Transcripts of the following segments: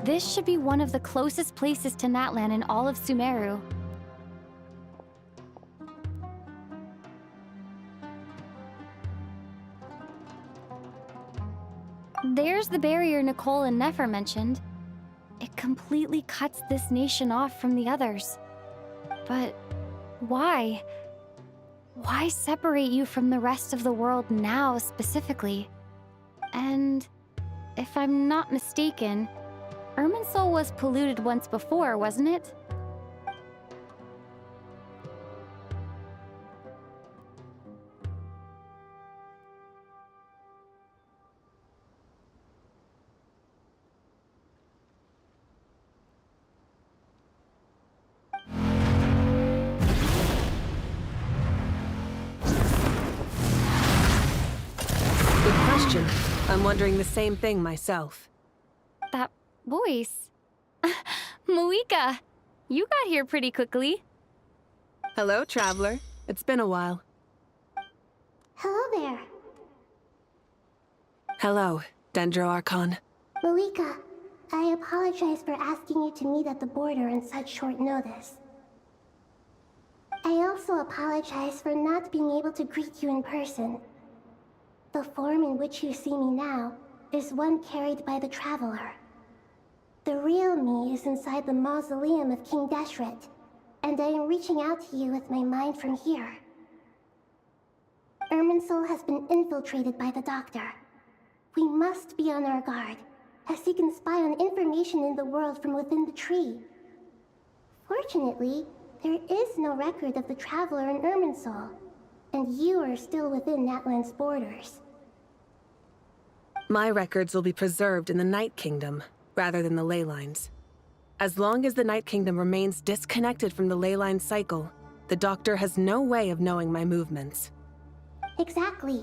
This should be one of the closest places to Natlan in all of Sumeru. There's the barrier Nicole and Nefer mentioned. It completely cuts this nation off from the others. But why? Why separate you from the rest of the world now, specifically? And if I'm not mistaken, Irminsul was polluted once before, wasn't it? Good question. I'm wondering the same thing myself. That voice. Moika, you got here pretty quickly. Hello, traveler. It's been a while. Hello there. Hello, Dendro Archon. Moika, I apologize for asking you to meet at the border on such short notice. I also apologize for not being able to greet you in person. The form in which you see me now is one carried by the Traveler. The real me is inside the mausoleum of King Deshret, and I am reaching out to you with my mind from here. Irminsul has been infiltrated by the Doctor. We must be on our guard, as he can spy on information in the world from within the tree. Fortunately, there is no record of the Traveler in Irminsul, and you are still within Natlan's borders. My records will be preserved in the Night Kingdom, rather than the ley lines. As long as the Night Kingdom remains disconnected from the ley line cycle, the Doctor has no way of knowing my movements. Exactly.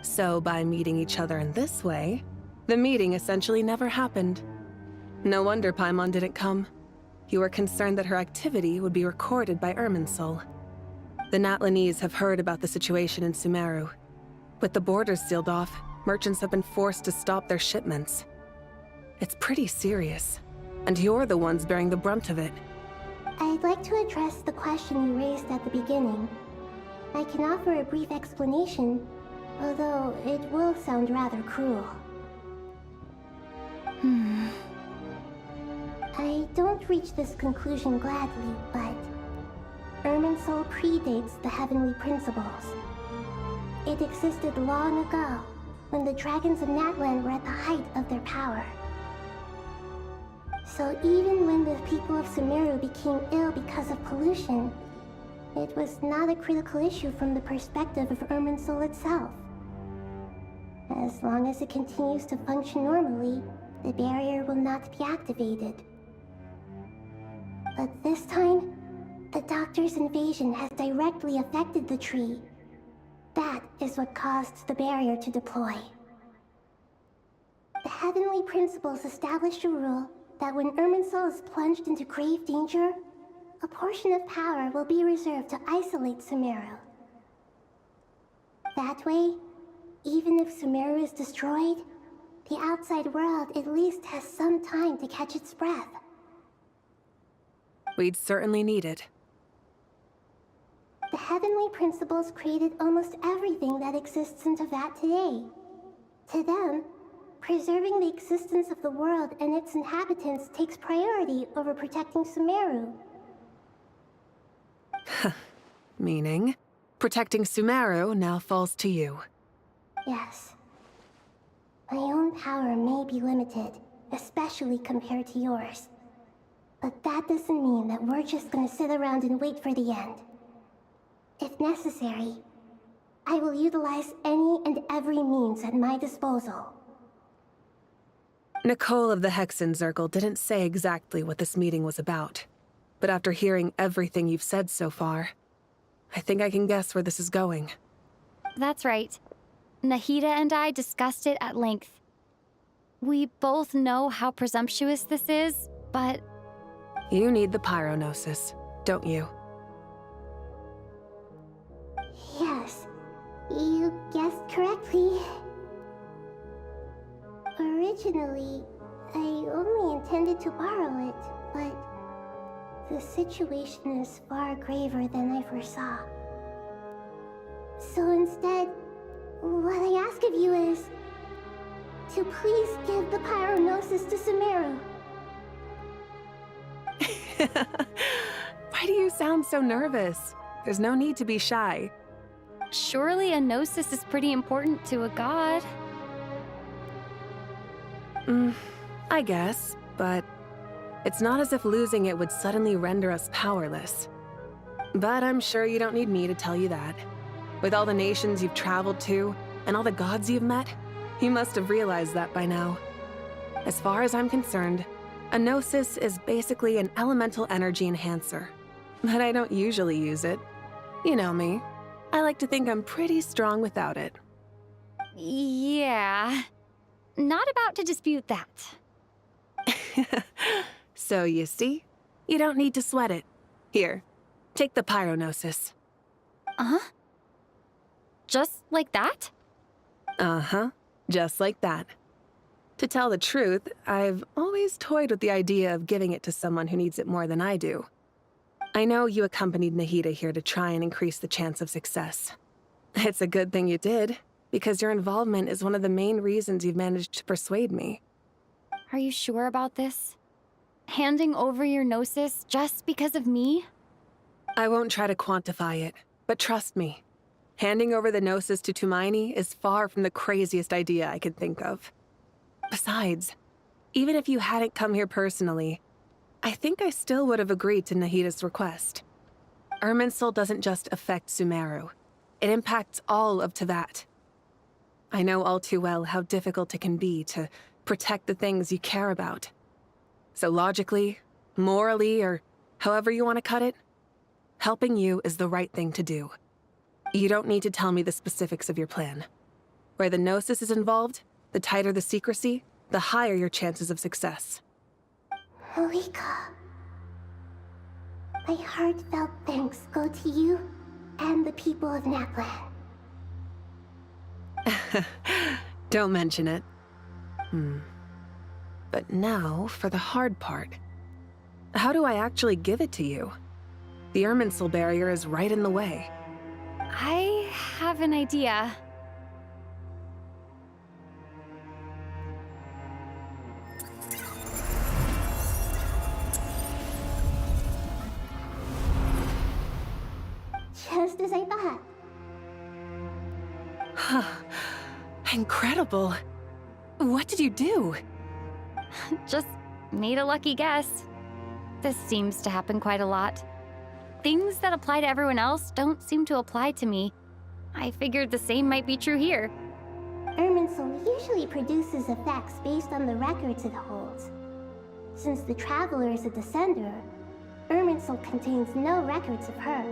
So by meeting each other in this way, the meeting essentially never happened. No wonder Paimon didn't come. You were concerned that her activity would be recorded by Irminsul. The Natlanese have heard about the situation in Sumeru. With the borders sealed off, merchants have been forced to stop their shipments. It's pretty serious, and you're the ones bearing the brunt of it. I'd like to address the question you raised at the beginning. I can offer a brief explanation, although it will sound rather cruel. I don't reach this conclusion gladly, but Irminsul predates the Heavenly Principles. It existed long ago, when the dragons of Natlan were at the height of their power. So even when the people of Sumeru became ill because of pollution, it was not a critical issue from the perspective of Irminsul itself. As long as it continues to function normally, the barrier will not be activated. But this time, the Doctor's invasion has directly affected the tree. That is what caused the barrier to deploy. The Heavenly Principles established a rule that when Irminsul is plunged into grave danger, a portion of power will be reserved to isolate Sumeru. That way, even if Sumeru is destroyed, the outside world at least has some time to catch its breath. We'd certainly need it. The Heavenly Principles created almost everything that exists in Teyvat today. To them, preserving the existence of the world and its inhabitants takes priority over protecting Sumeru. Meaning, protecting Sumeru now falls to you. Yes. My own power may be limited, especially compared to yours. But that doesn't mean that we're just gonna sit around and wait for the end. If necessary, I will utilize any and every means at my disposal. Nicole of the Hexen Circle didn't say exactly what this meeting was about. But after hearing everything you've said so far, I think I can guess where this is going. That's right. Nahida and I discussed it at length. We both know how presumptuous this is, but... You need the pyronosis, don't you? Yes, you guessed correctly. Originally, I only intended to borrow it, but the situation is far graver than I foresaw. So instead, what I ask of you is to please give the Pyronosis to Sumeru. Why do you sound so nervous? There's no need to be shy. Surely a gnosis is pretty important to a god. I guess, but it's not as if losing it would suddenly render us powerless. But I'm sure you don't need me to tell you that. With all the nations you've traveled to, and all the gods you've met, you must have realized that by now. As far as I'm concerned, a gnosis is basically an elemental energy enhancer. But I don't usually use it. You know me. I like to think I'm pretty strong without it. Yeah. Not about to dispute that. So you see, you don't need to sweat it. Here, take the Pyronosis. Uh-huh? Just like that? Uh-huh, just like that. To tell the truth, I've always toyed with the idea of giving it to someone who needs it more than I do. I know you accompanied Nahida here to try and increase the chance of success. It's a good thing you did, because your involvement is one of the main reasons you've managed to persuade me. Are you sure about this? Handing over your gnosis just because of me? I won't try to quantify it, but trust me. Handing over the gnosis to Tumaini is far from the craziest idea I could think of. Besides, even if you hadn't come here personally, I think I still would have agreed to Nahida's request. Irminsul doesn't just affect Sumeru. It impacts all of Teyvat. I know all too well how difficult it can be to protect the things you care about. So logically, morally, or however you want to cut it, helping you is the right thing to do. You don't need to tell me the specifics of your plan. Where the gnosis is involved, the tighter the secrecy, the higher your chances of success. Malika, my heartfelt thanks go to you and the people of Naplan. Don't mention it. But now for the hard part. How do I actually give it to you? The Irminsul barrier is right in the way. I have an idea. Just as I thought. Incredible. What did you do? Just made a lucky guess. This seems to happen quite a lot. Things that apply to everyone else don't seem to apply to me. I figured the same might be true here. Irminsul usually produces effects based on the records it holds. Since the Traveler is a Descender, Irminsul contains no records of her,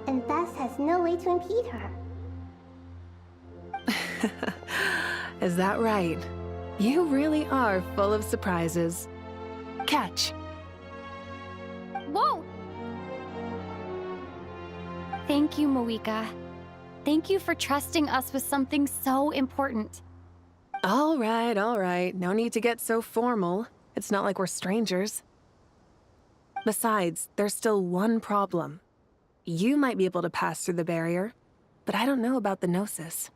and thus has no way to impede her. Is that right? You really are full of surprises. Catch. Whoa! Thank you, Moika. Thank you for trusting us with something so important. All right. No need to get so formal. It's not like we're strangers. Besides, there's still one problem. You might be able to pass through the barrier, but I don't know about the Gnosis.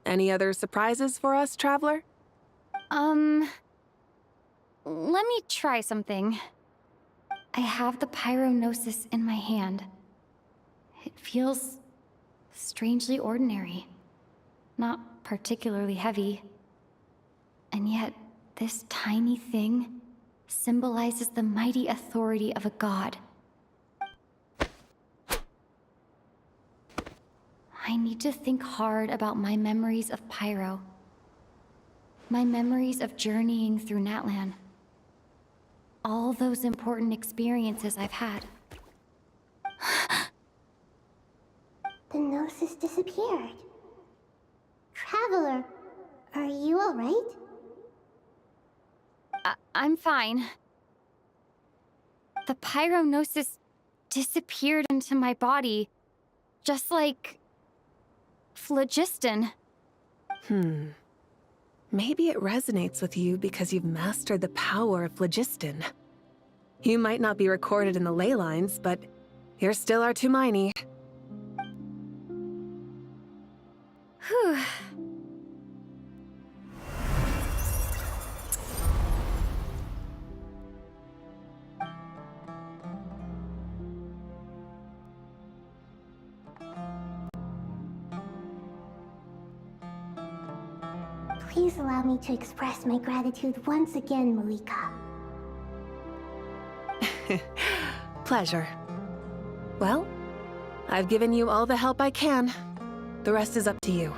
Any other surprises for us, Traveler? Let me try something. I have the Pyronosis in my hand. It feels strangely ordinary. Not particularly heavy. And yet, this tiny thing symbolizes the mighty authority of a god. I need to think hard about my memories of Pyro. My memories of journeying through Natlan. All those important experiences I've had. The Gnosis disappeared. Traveler, are you alright? I'm fine. The Pyronosis disappeared into my body, just like phlogiston. Maybe it resonates with you because you've mastered the power of phlogiston. You might not be recorded in the ley lines, but you're still our Tumaini. Whew. Please allow me to express my gratitude once again, Malika. Pleasure. Well, I've given you all the help I can. The rest is up to you.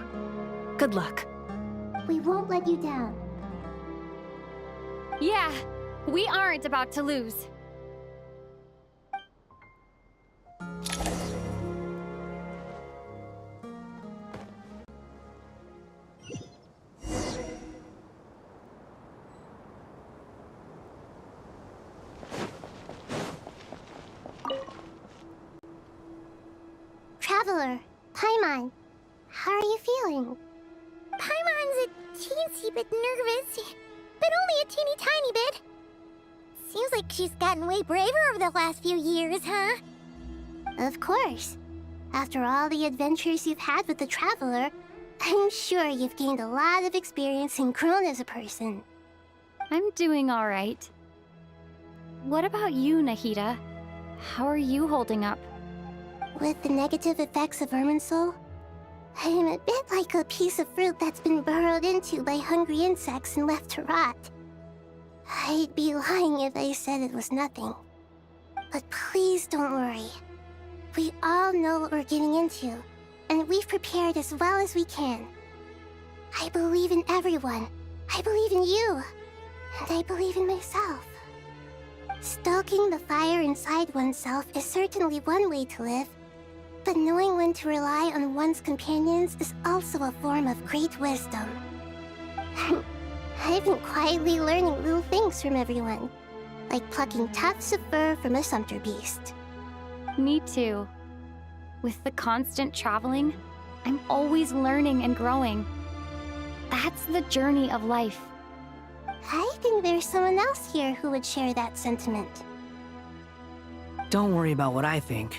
Good luck. We won't let you down. Yeah, we aren't about to lose. Traveler, Paimon, how are you feeling? Paimon's a teensy bit nervous, but only a teeny tiny bit. Seems like she's gotten way braver over the last few years, huh? Of course. After all the adventures you've had with the Traveler, I'm sure you've gained a lot of experience and grown as a person. I'm doing all right. What about you, Nahida? How are you holding up? With the negative effects of Irminsul, I'm a bit like a piece of fruit that's been burrowed into by hungry insects and left to rot. I'd be lying if I said it was nothing. But please don't worry. We all know what we're getting into, and we've prepared as well as we can. I believe in everyone. I believe in you. And I believe in myself. Stoking the fire inside oneself is certainly one way to live. But knowing when to rely on one's companions is also a form of great wisdom. I've been quietly learning little things from everyone, like plucking tufts of fur from a sumpter beast. Me too. With the constant traveling, I'm always learning and growing. That's the journey of life. I think there's someone else here who would share that sentiment. Don't worry about what I think.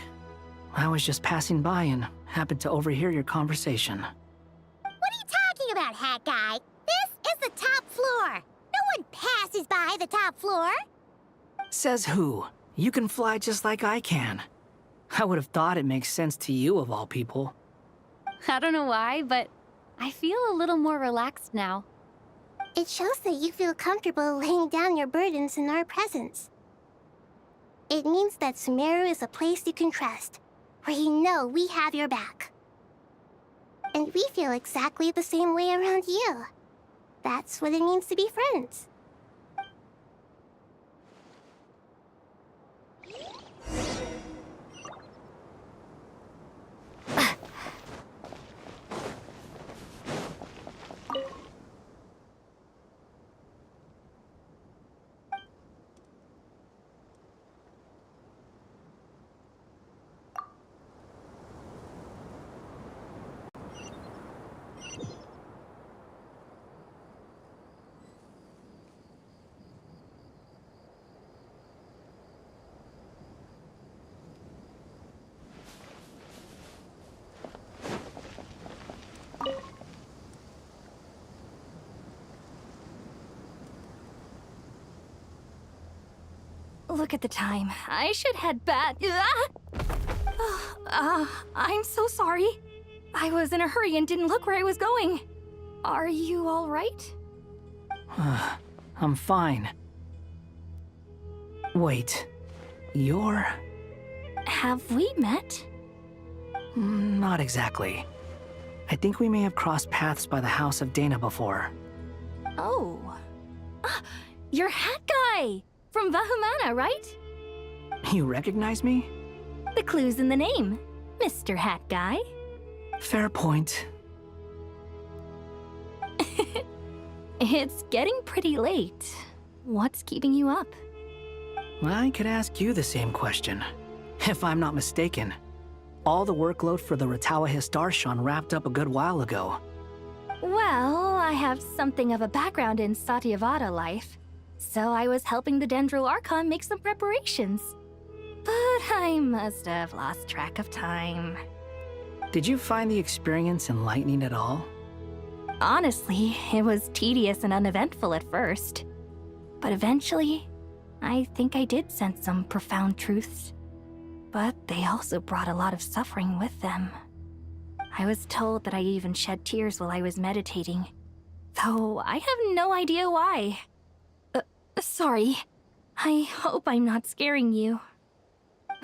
I was just passing by and happened to overhear your conversation. What are you talking about, Hat Guy? This is the top floor. No one passes by the top floor. Says who? You can fly just like I can. I would have thought it makes sense to you of all people. I don't know why, but I feel a little more relaxed now. It shows that you feel comfortable laying down your burdens in our presence. It means that Sumeru is a place you can trust, where you know we have your back. And we feel exactly the same way around you. That's what it means to be friends. Look at the time. I should head back. I'm so sorry. I was in a hurry and didn't look where I was going. Are you all right? I'm fine. Wait, you're... Have we met? Not exactly. I think we may have crossed paths by the house of Dana before. Oh. You're Hat Guy! From Vahumana, right? You recognize me? The clue's in the name, Mr. Hat Guy. Fair point. It's getting pretty late. What's keeping you up? I could ask you the same question. If I'm not mistaken, all the workload for the Ratawa Histarshan wrapped up a good while ago. Well, I have something of a background in Satyavada life, so I was helping the Dendro Archon make some preparations. But I must have lost track of time. Did you find the experience enlightening at all? Honestly, it was tedious and uneventful at first. But eventually, I think I did sense some profound truths. But they also brought a lot of suffering with them. I was told that I even shed tears while I was meditating, though I have no idea why. Sorry. I hope I'm not scaring you.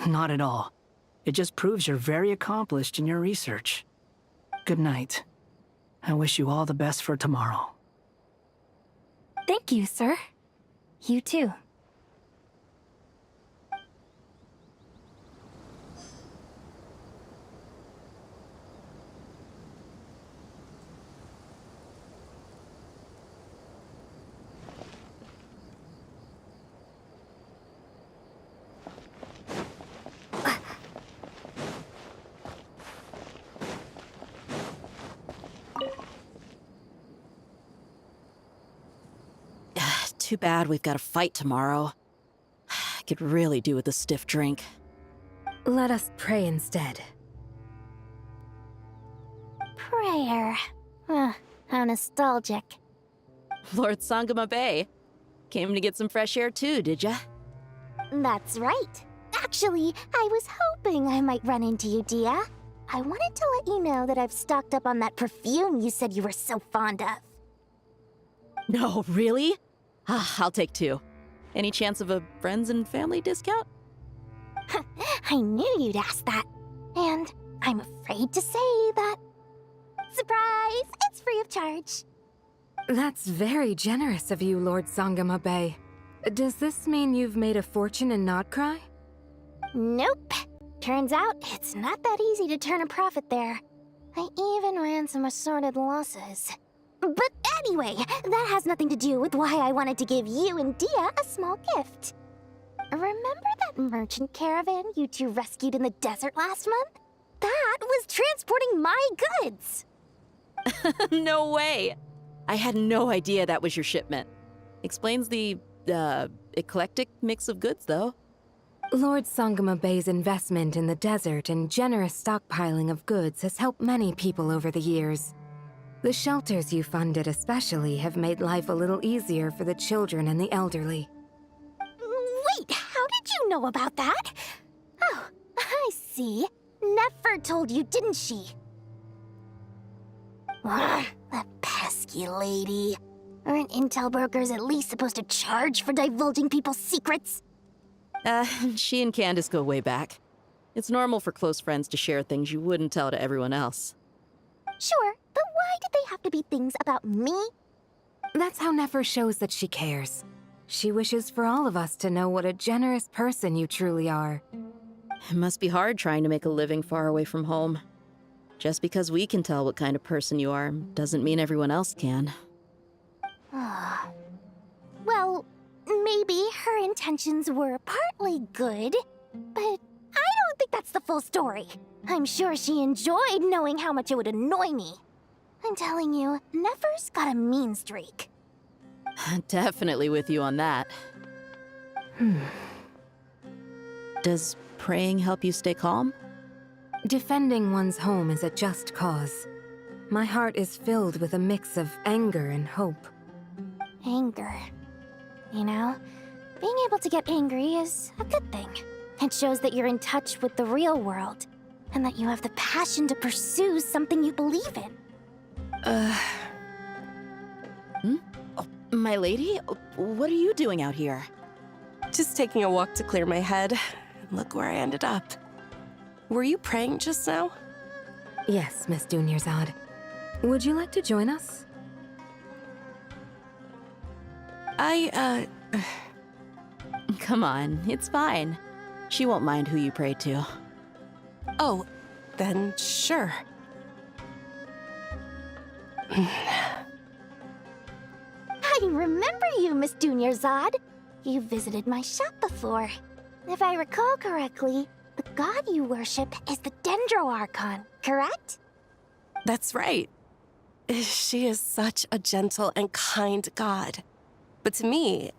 Not at all. It just proves you're very accomplished in your research. Good night. I wish you all the best for tomorrow. Thank you, sir. You too. Too bad we've got a fight tomorrow. I could really do with a stiff drink. Let us pray instead. Prayer. How nostalgic. Lord Sangama Bay. Came to get some fresh air too, did ya? That's right. Actually, I was hoping I might run into you, Dia. I wanted to let you know that I've stocked up on that perfume you said you were so fond of. No, really? I'll take 2. Any chance of a friends and family discount? I knew you'd ask that. And I'm afraid to say that. Surprise! It's free of charge. That's very generous of you, Lord Sangama Bay. Does this mean you've made a fortune in Notcry? Nope. Turns out it's not that easy to turn a profit there. I even ran some assorted losses. But anyway, that has nothing to do with why I wanted to give you and Dia a small gift. Remember that merchant caravan you two rescued in the desert last month? That was transporting my goods! No way! I had no idea that was your shipment. Explains the, eclectic mix of goods, though. Lord Sangama Bay's investment in the desert and generous stockpiling of goods has helped many people over the years. The shelters you funded especially have made life a little easier for the children and the elderly. Wait, how did you know about that? Oh, I see. Nefer told you, didn't she? That pesky lady. Aren't intel brokers at least supposed to charge for divulging people's secrets? She and Candace go way back. It's normal for close friends to share things you wouldn't tell to everyone else. Sure, but why did they have to be things about me? That's how Nefer shows that she cares. She wishes for all of us to know what a generous person you truly are. It must be hard trying to make a living far away from home. Just because we can tell what kind of person you are doesn't mean everyone else can. Well, maybe her intentions were partly good, but I don't think that's the full story. I'm sure she enjoyed knowing how much it would annoy me. I'm telling you, Nefer's got a mean streak. Definitely with you on that. Does praying help you stay calm? Defending one's home is a just cause. My heart is filled with a mix of anger and hope. Anger. You know, being able to get angry is a good thing. It shows that you're in touch with the real world, and that you have the passion to pursue something you believe in. Oh, my lady? What are you doing out here? Just taking a walk to clear my head. Look where I ended up. Were you praying just now? Yes, Miss Dunyarzad. Would you like to join us? Come on, it's fine. She won't mind who you pray to. Oh, then sure. I remember you, Miss Dunyarzad. You visited my shop before. If I recall correctly, the god you worship is the Dendro Archon, correct? That's right. She is such a gentle and kind god. But to me,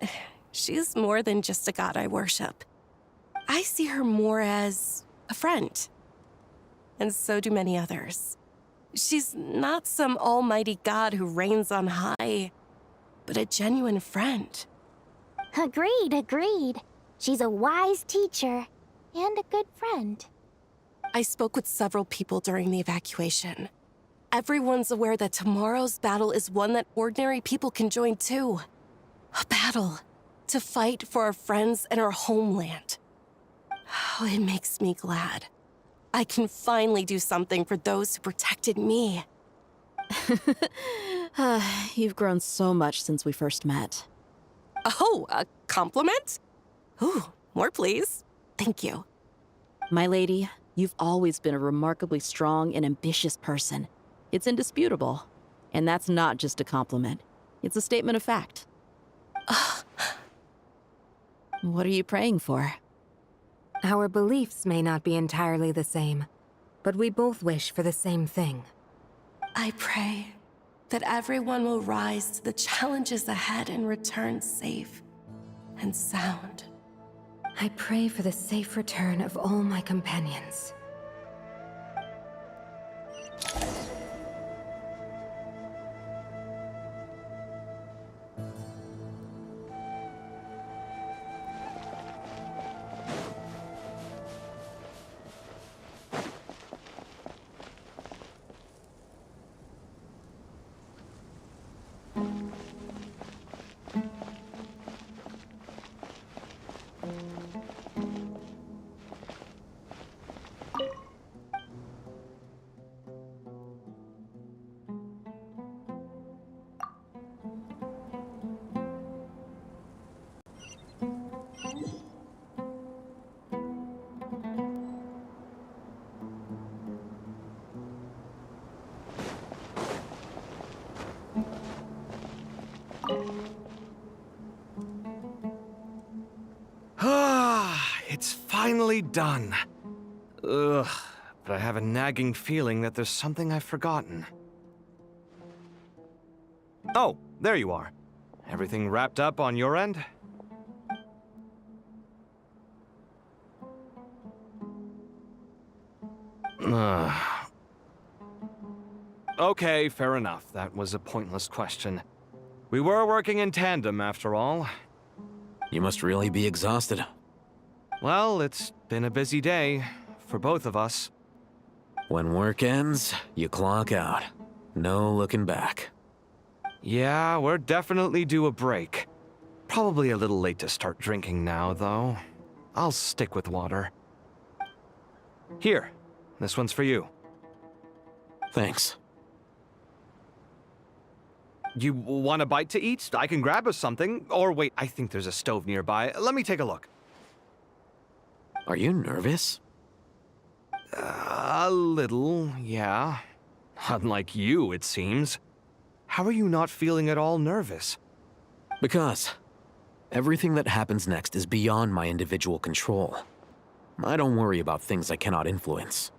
she's more than just a god I worship. I see her more as a friend. And so do many others. She's not some almighty god who reigns on high, but a genuine friend. Agreed. She's a wise teacher and a good friend. I spoke with several people during the evacuation. Everyone's aware that tomorrow's battle is one that ordinary people can join too. A battle to fight for our friends and our homeland. Oh, it makes me glad. I can finally do something for those who protected me. You've grown so much since we first met. Oh, a compliment? Ooh, more please. Thank you. My lady, you've always been a remarkably strong and ambitious person. It's indisputable. And that's not just a compliment. It's a statement of fact. What are you praying for? Our beliefs may not be entirely the same, but we both wish for the same thing. I pray that everyone will rise to the challenges ahead and return safe and sound. I pray for the safe return of all my companions. It's finally done. Ugh, but I have a nagging feeling that there's something I've forgotten. Oh, there you are. Everything wrapped up on your end? Okay, fair enough. That was a pointless question. We were working in tandem, after all. You must really be exhausted. Well, it's been a busy day for both of us. When work ends, you clock out. No looking back. Yeah, we're definitely due a break. Probably a little late to start drinking now, though. I'll stick with water. Here, this one's for you. Thanks. You want a bite to eat? I can grab us something. Or wait, I think there's a stove nearby. Let me take a look. Are you nervous? A little, yeah. Unlike you, it seems. How are you not feeling at all nervous? Because everything that happens next is beyond my individual control. I don't worry about things I cannot influence.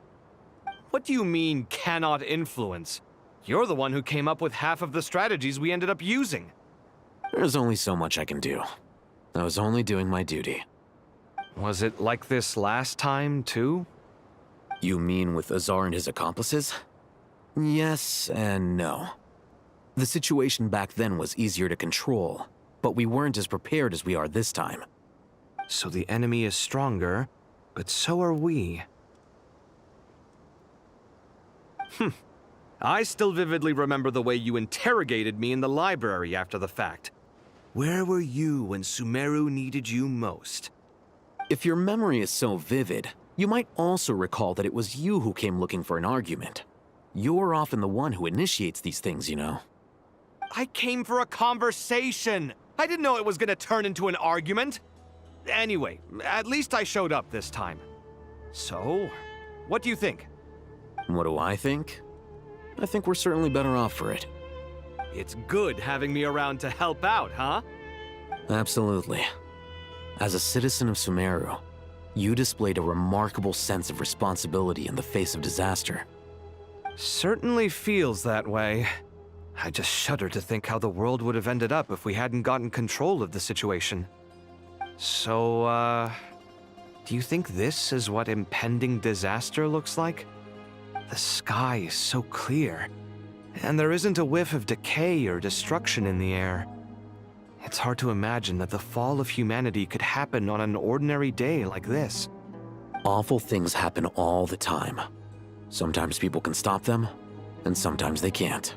What do you mean, cannot influence? You're the one who came up with half of the strategies we ended up using. There's only so much I can do. I was only doing my duty. Was it like this last time, too? You mean with Azar and his accomplices? Yes and no. The situation back then was easier to control, but we weren't as prepared as we are this time. So the enemy is stronger, but so are we. I still vividly remember the way you interrogated me in the library after the fact. Where were you when Sumeru needed you most? If your memory is so vivid, you might also recall that it was you who came looking for an argument. You're often the one who initiates these things, you know. I came for a conversation! I didn't know it was gonna turn into an argument! Anyway, at least I showed up this time. So, what do you think? What do I think? I think we're certainly better off for it. It's good having me around to help out, huh? Absolutely. As a citizen of Sumeru, you displayed a remarkable sense of responsibility in the face of disaster. Certainly feels that way. I just shudder to think how the world would have ended up if we hadn't gotten control of the situation. So, do you think this is what impending disaster looks like? The sky is so clear, and there isn't a whiff of decay or destruction in the air. It's hard to imagine that the fall of humanity could happen on an ordinary day like this. Awful things happen all the time. Sometimes people can stop them, and sometimes they can't.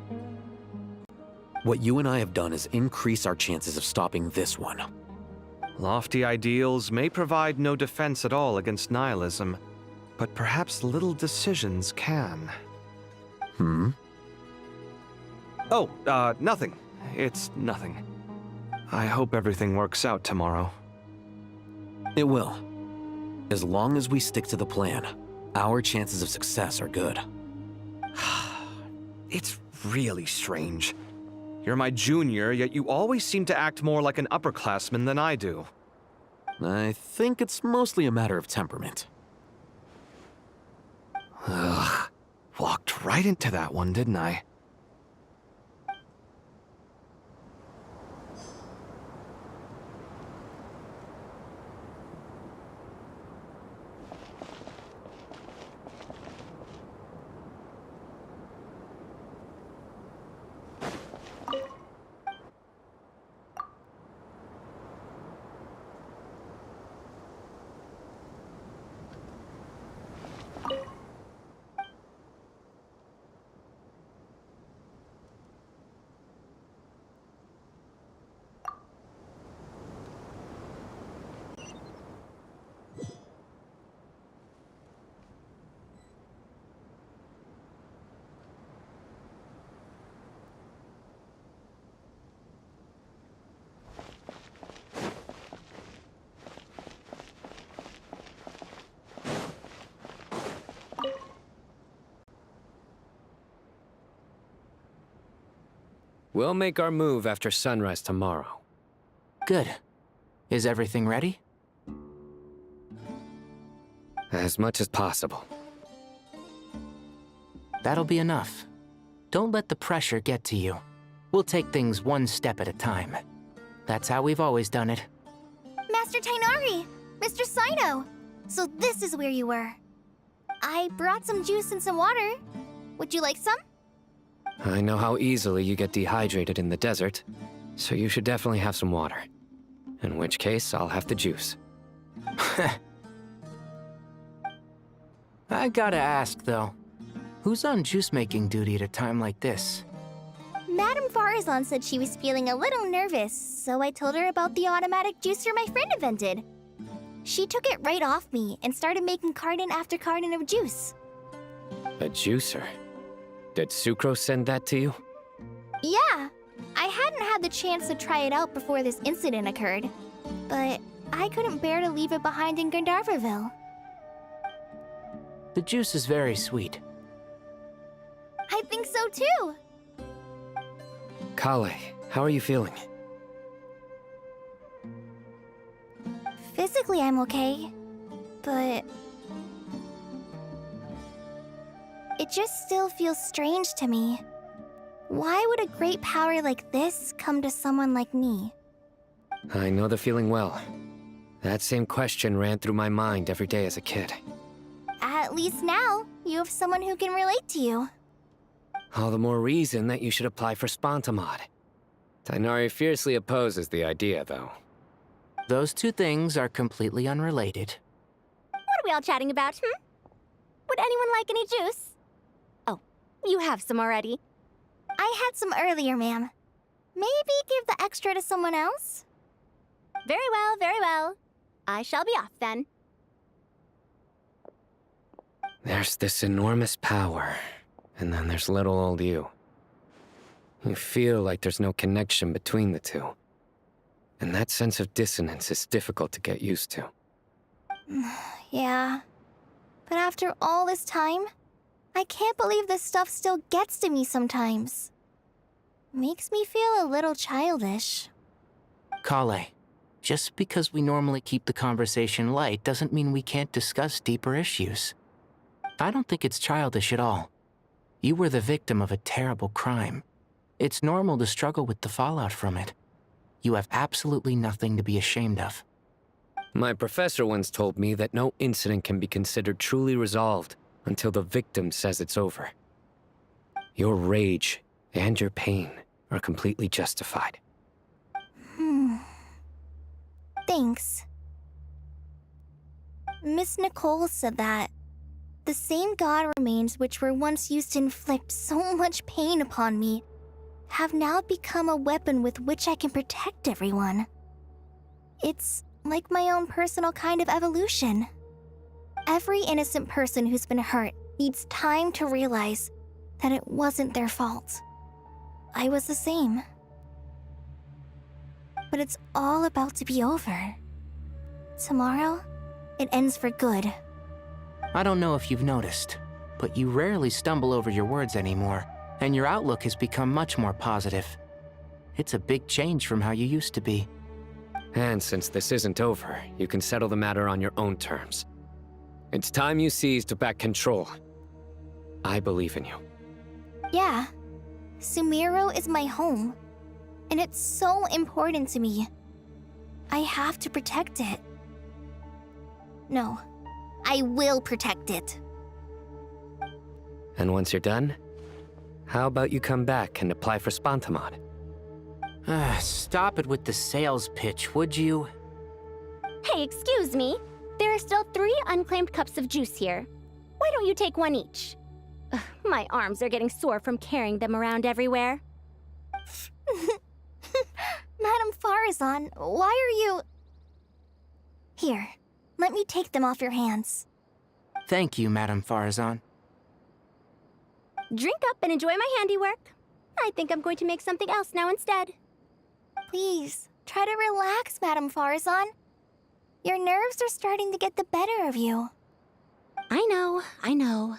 What you and I have done is increase our chances of stopping this one. Lofty ideals may provide no defense at all against nihilism, but perhaps little decisions can. Oh, nothing. It's nothing. I hope everything works out tomorrow. It will. As long as we stick to the plan, our chances of success are good. It's really strange. You're my junior, yet you always seem to act more like an upperclassman than I do. I think it's mostly a matter of temperament. Ugh. Walked right into that one, didn't I? We'll make our move after sunrise tomorrow. Good. Is everything ready? As much as possible. That'll be enough. Don't let the pressure get to you. We'll take things one step at a time. That's how we've always done it. Master Tainari! Mr. Sino! So this is where you were. I brought some juice and some water. Would you like some? I know how easily you get dehydrated in the desert, so you should definitely have some water. In which case, I'll have the juice. I gotta ask, though. Who's on juice-making duty at a time like this? Madame Farazan said she was feeling a little nervous, so I told her about the automatic juicer my friend invented. She took it right off me and started making carton after carton of juice. A juicer? Did Sucrose send that to you? Yeah, I hadn't had the chance to try it out before this incident occurred, but I couldn't bear to leave it behind in Gandharvaville. The juice is very sweet. I think so too! Kale, how are you feeling? Physically, I'm okay, but it just still feels strange to me. Why would a great power like this come to someone like me? I know the feeling well. That same question ran through my mind every day as a kid. At least now, you have someone who can relate to you. All the more reason that you should apply for Spontamod. Tainari fiercely opposes the idea, though. Those two things are completely unrelated. What are we all chatting about, Would anyone like any juice? Oh, you have some already. I had some earlier, ma'am. Maybe give the extra to someone else? Very well, very well. I shall be off then. There's this enormous power, and then there's little old you. You feel like there's no connection between the two. And that sense of dissonance is difficult to get used to. Yeah. But after all this time, I can't believe this stuff still gets to me sometimes. Makes me feel a little childish. Kale, just because we normally keep the conversation light doesn't mean we can't discuss deeper issues. I don't think it's childish at all. You were the victim of a terrible crime. It's normal to struggle with the fallout from it. You have absolutely nothing to be ashamed of. My professor once told me that no incident can be considered truly resolved until the victim says it's over. Your rage and your pain are completely justified. Thanks. Miss Nicole said that the same god remains which were once used to inflict so much pain upon me have now become a weapon with which I can protect everyone. It's like my own personal kind of evolution. Every innocent person who's been hurt needs time to realize that it wasn't their fault. I was the same. But it's all about to be over. Tomorrow, it ends for good. I don't know if you've noticed, but you rarely stumble over your words anymore, and your outlook has become much more positive. It's a big change from how you used to be. And since this isn't over, you can settle the matter on your own terms. It's time you seized back control. I believe in you. Yeah, Sumero is my home, and it's so important to me. I have to protect it. No, I will protect it. And once you're done, how about you come back and apply for Spantamod? Stop it with the sales pitch, would you? Hey, excuse me. There are still 3 unclaimed cups of juice here. Why don't you take one each? Ugh, my arms are getting sore from carrying them around everywhere. Madame Farazan, why are you... Here, let me take them off your hands. Thank you, Madame Farazan. Drink up and enjoy my handiwork. I think I'm going to make something else now instead. Please, try to relax, Madame Farazan. Your nerves are starting to get the better of you. I know, I know.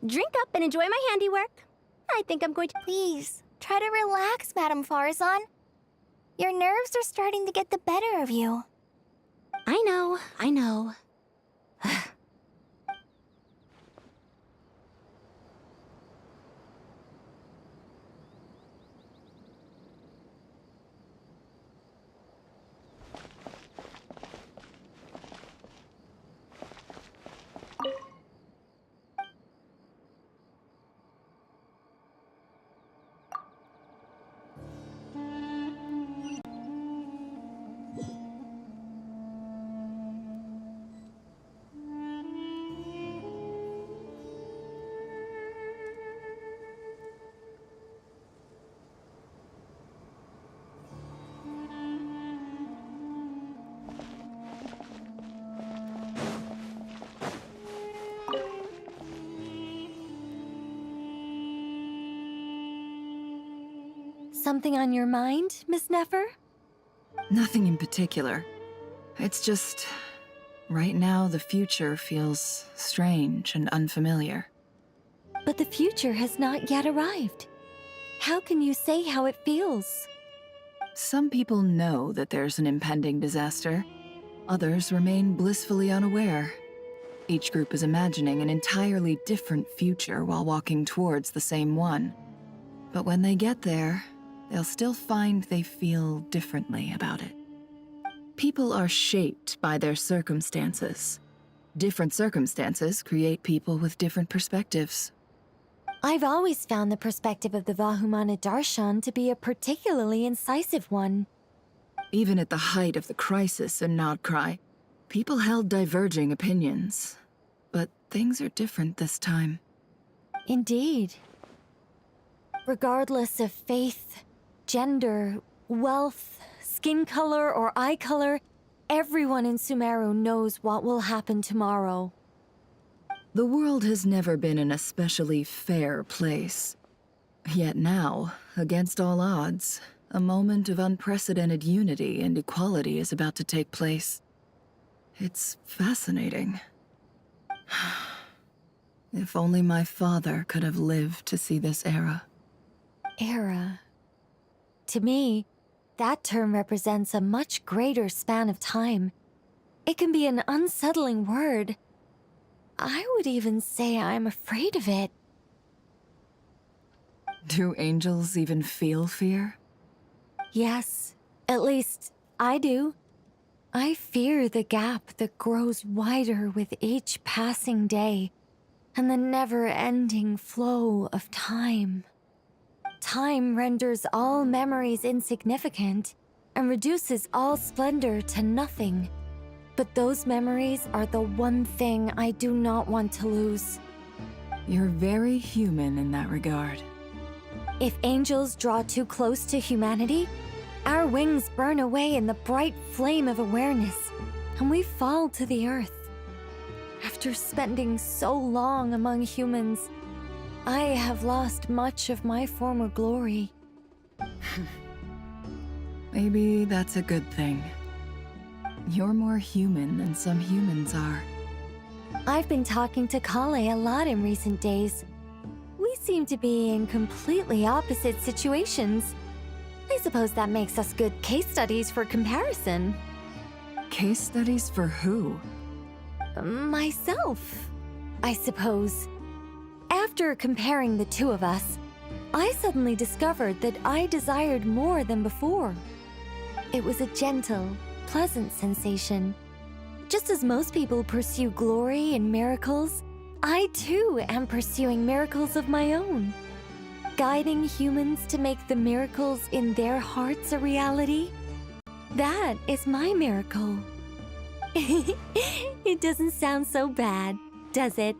Drink up and enjoy my handiwork. I think I'm going to... Please, try to relax, Madame Farazan. Your nerves are starting to get the better of you. I know, I know. Something on your mind, Miss Nefer? Nothing in particular. It's just... right now, the future feels strange and unfamiliar. But the future has not yet arrived. How can you say how it feels? Some people know that there's an impending disaster. Others remain blissfully unaware. Each group is imagining an entirely different future while walking towards the same one. But when they get there, they'll still find they feel differently about it. People are shaped by their circumstances. Different circumstances create people with different perspectives. I've always found the perspective of the Vahumana Darshan to be a particularly incisive one. Even at the height of the crisis in Nodcry, people held diverging opinions. But things are different this time. Indeed. Regardless of faith, gender, wealth, skin color, or eye color, everyone in Sumeru knows what will happen tomorrow. The world has never been an especially fair place. Yet now, against all odds, A moment of unprecedented unity and equality is about to take place. It's fascinating. If only my father could have lived to see this era. Era. To me, that term represents a much greater span of time. It can be an unsettling word. I would even say I'm afraid of it. Do angels even feel fear? Yes, at least I do. I fear the gap that grows wider with each passing day and the never-ending flow of time. Time renders all memories insignificant and reduces all splendor to nothing. But those memories are the one thing I do not want to lose. You're very human in that regard. If angels draw too close to humanity, our wings burn away in the bright flame of awareness, and we fall to the earth. After spending so long among humans, I have lost much of my former glory. Maybe that's a good thing. You're more human than some humans are. I've been talking to Kale a lot in recent days. We seem to be in completely opposite situations. I suppose that makes us good case studies for comparison. Case studies for who? Myself, I suppose. After comparing the two of us, I suddenly discovered that I desired more than before. It was a gentle, pleasant sensation. Just as most people pursue glory and miracles, I too am pursuing miracles of my own. Guiding humans to make the miracles in their hearts a reality. That is my miracle. It doesn't sound so bad, does it?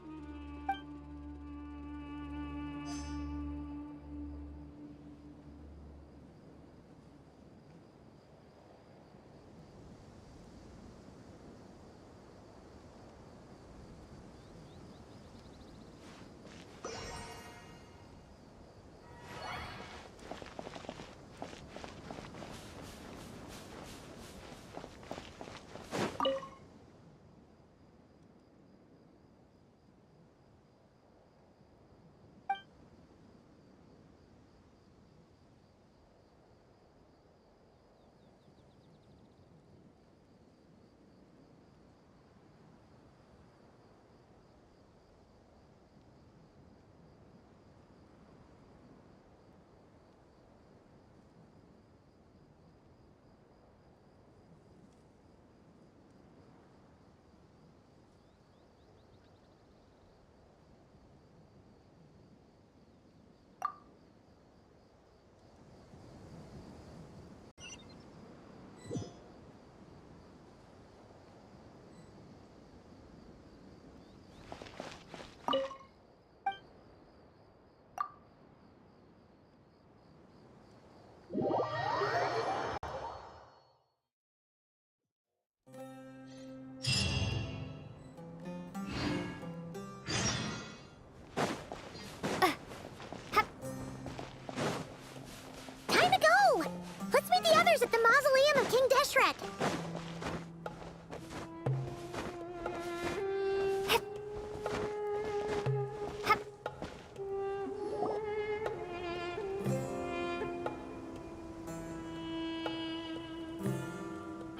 Time to go! Let's meet the others at the mausoleum of King Deshret.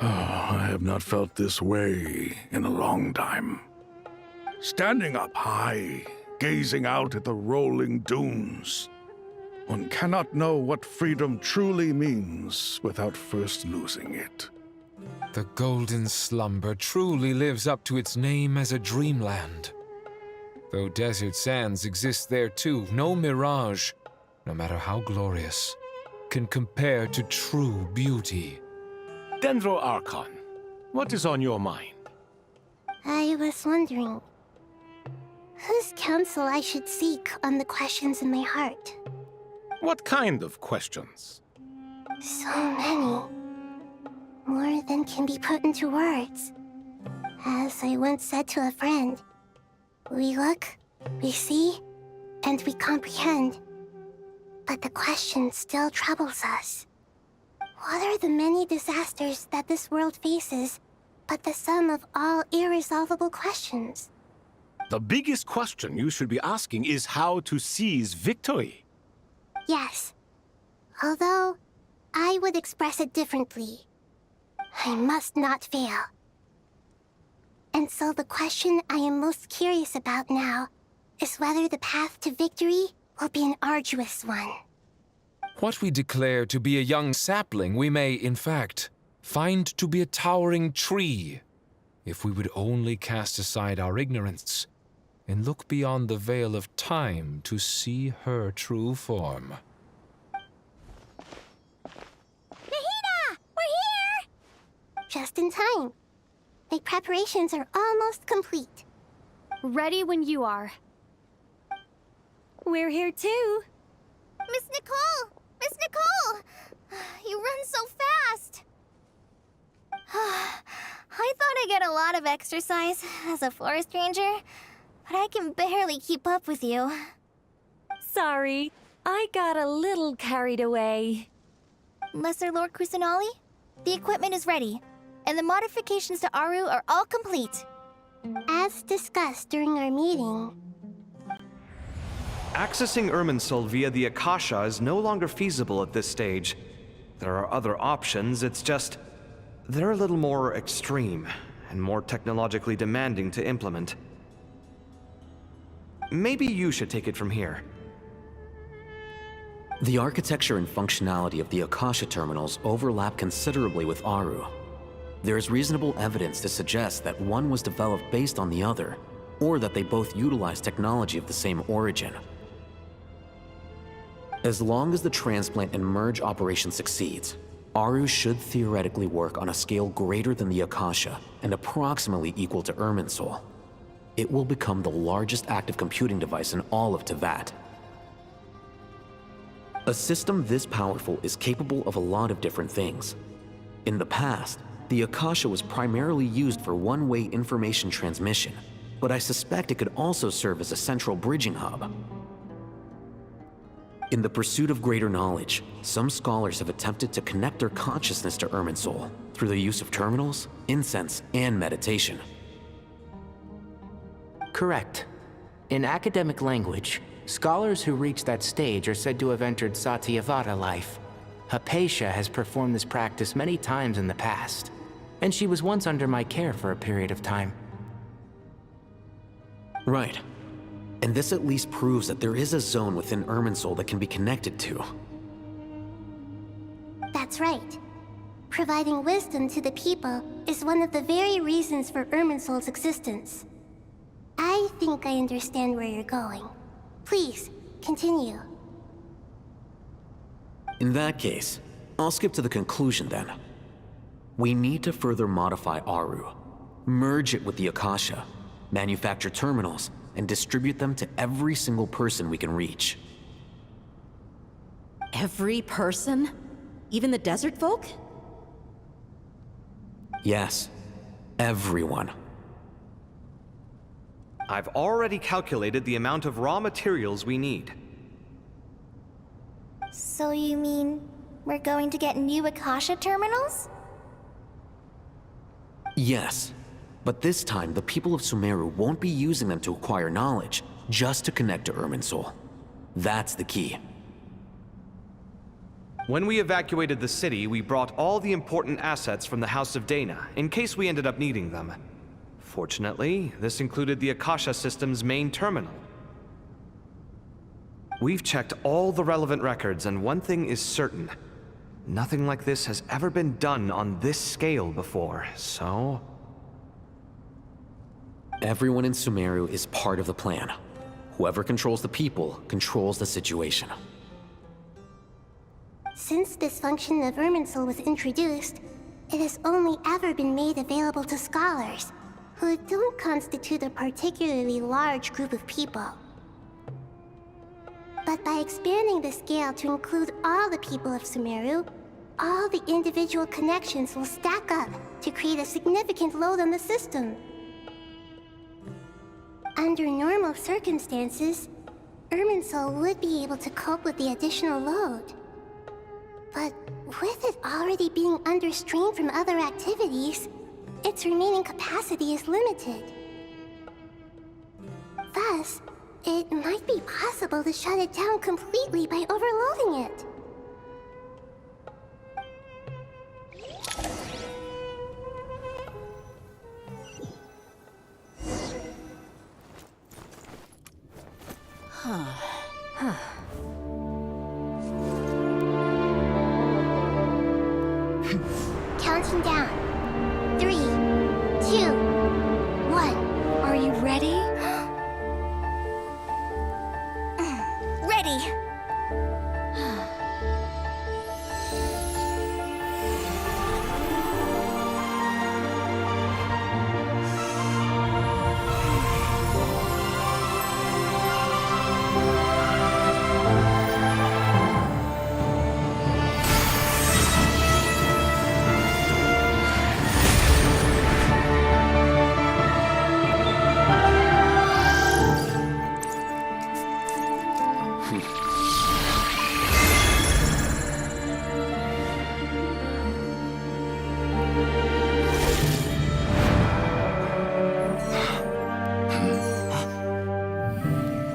I have not felt this way in a long time. Standing up high, gazing out at the rolling dunes. One cannot know what freedom truly means without first losing it. The golden slumber truly lives up to its name as a dreamland. Though desert sands exist there too, no mirage, no matter how glorious, can compare to true beauty. Dendro Archon, what is on your mind? I was wondering whose counsel I should seek on the questions in my heart. What kind of questions? So many. More than can be put into words. As I once said to a friend, we look, we see, and we comprehend. But the question still troubles us. What are the many disasters that this world faces, but the sum of all irresolvable questions? The biggest question you should be asking is how to seize victory. Yes. Although, I would express it differently. I must not fail. And so the question I am most curious about now is whether the path to victory will be an arduous one. What we declare to be a young sapling, we may, in fact, find to be a towering tree, if we would only cast aside our ignorance and look beyond the veil of time to see her true form. Nahida! We're here! Just in time. My preparations are almost complete. Ready when you are. We're here too. Miss Nicole! Miss Nicole! You run so fast! I thought I'd get a lot of exercise as a forest ranger, but I can barely keep up with you. Sorry, I got a little carried away. Lesser Lord Kusanali, the equipment is ready, and the modifications to Aru are all complete. As discussed during our meeting, Accessing Irminsul via the Akasha is no longer feasible at this stage. There are other options, it's just... they're a little more extreme, and more technologically demanding to implement. Maybe you should take it from here. The architecture and functionality of the Akasha terminals overlap considerably with Aru. There is reasonable evidence to suggest that one was developed based on the other, or that they both utilize technology of the same origin. As long as the transplant and merge operation succeeds, Aru should theoretically work on a scale greater than the Akasha and approximately equal to Irminsul. It will become the largest active computing device in all of Teyvat. A system this powerful is capable of a lot of different things. In the past, the Akasha was primarily used for one-way information transmission, but I suspect it could also serve as a central bridging hub. In the pursuit of greater knowledge, some scholars have attempted to connect their consciousness to Irminsul through the use of terminals, incense, and meditation. Correct. In academic language, scholars who reach that stage are said to have entered Satyavata life. Hypatia has performed this practice many times in the past, and she was once under my care for a period of time. Right. And this at least proves that there is a zone within Irminsul that can be connected to. that's right. Providing wisdom to the people is one of the very reasons for Irminsul's existence. I think I understand where you're going. Please, continue. In that case, I'll skip to the conclusion then. We need to further modify Aru, merge it with the Akasha, manufacture terminals, and distribute them to every single person we can reach. Every person? Even the desert folk? Yes, everyone. I've already calculated the amount of raw materials we need. So you mean we're going to get new Akasha terminals? Yes, but this time the people of Sumeru won't be using them to acquire knowledge, just to connect to Irminsul. That's the key. When we evacuated the city, we brought all the important assets from the House of Dana, in case we ended up needing them. Fortunately, this included the Akasha system's main terminal. We've checked all the relevant records, and one thing is certain. Nothing like this has ever been done on this scale before, so... Everyone in Sumeru is part of the plan. Whoever controls the people controls the situation. Since this function of Irminsul was introduced, it has only ever been made available to scholars, who don't constitute a particularly large group of people. But by expanding the scale to include all the people of Sumeru, all the individual connections will stack up to create a significant load on the system. Under normal circumstances, Irminsul would be able to cope with the additional load. But With it already being under strain from other activities, its remaining capacity is limited. Thus, it might be possible to shut it down completely by overloading it. Counting down. 3, 2, 1. Are you ready? Ready.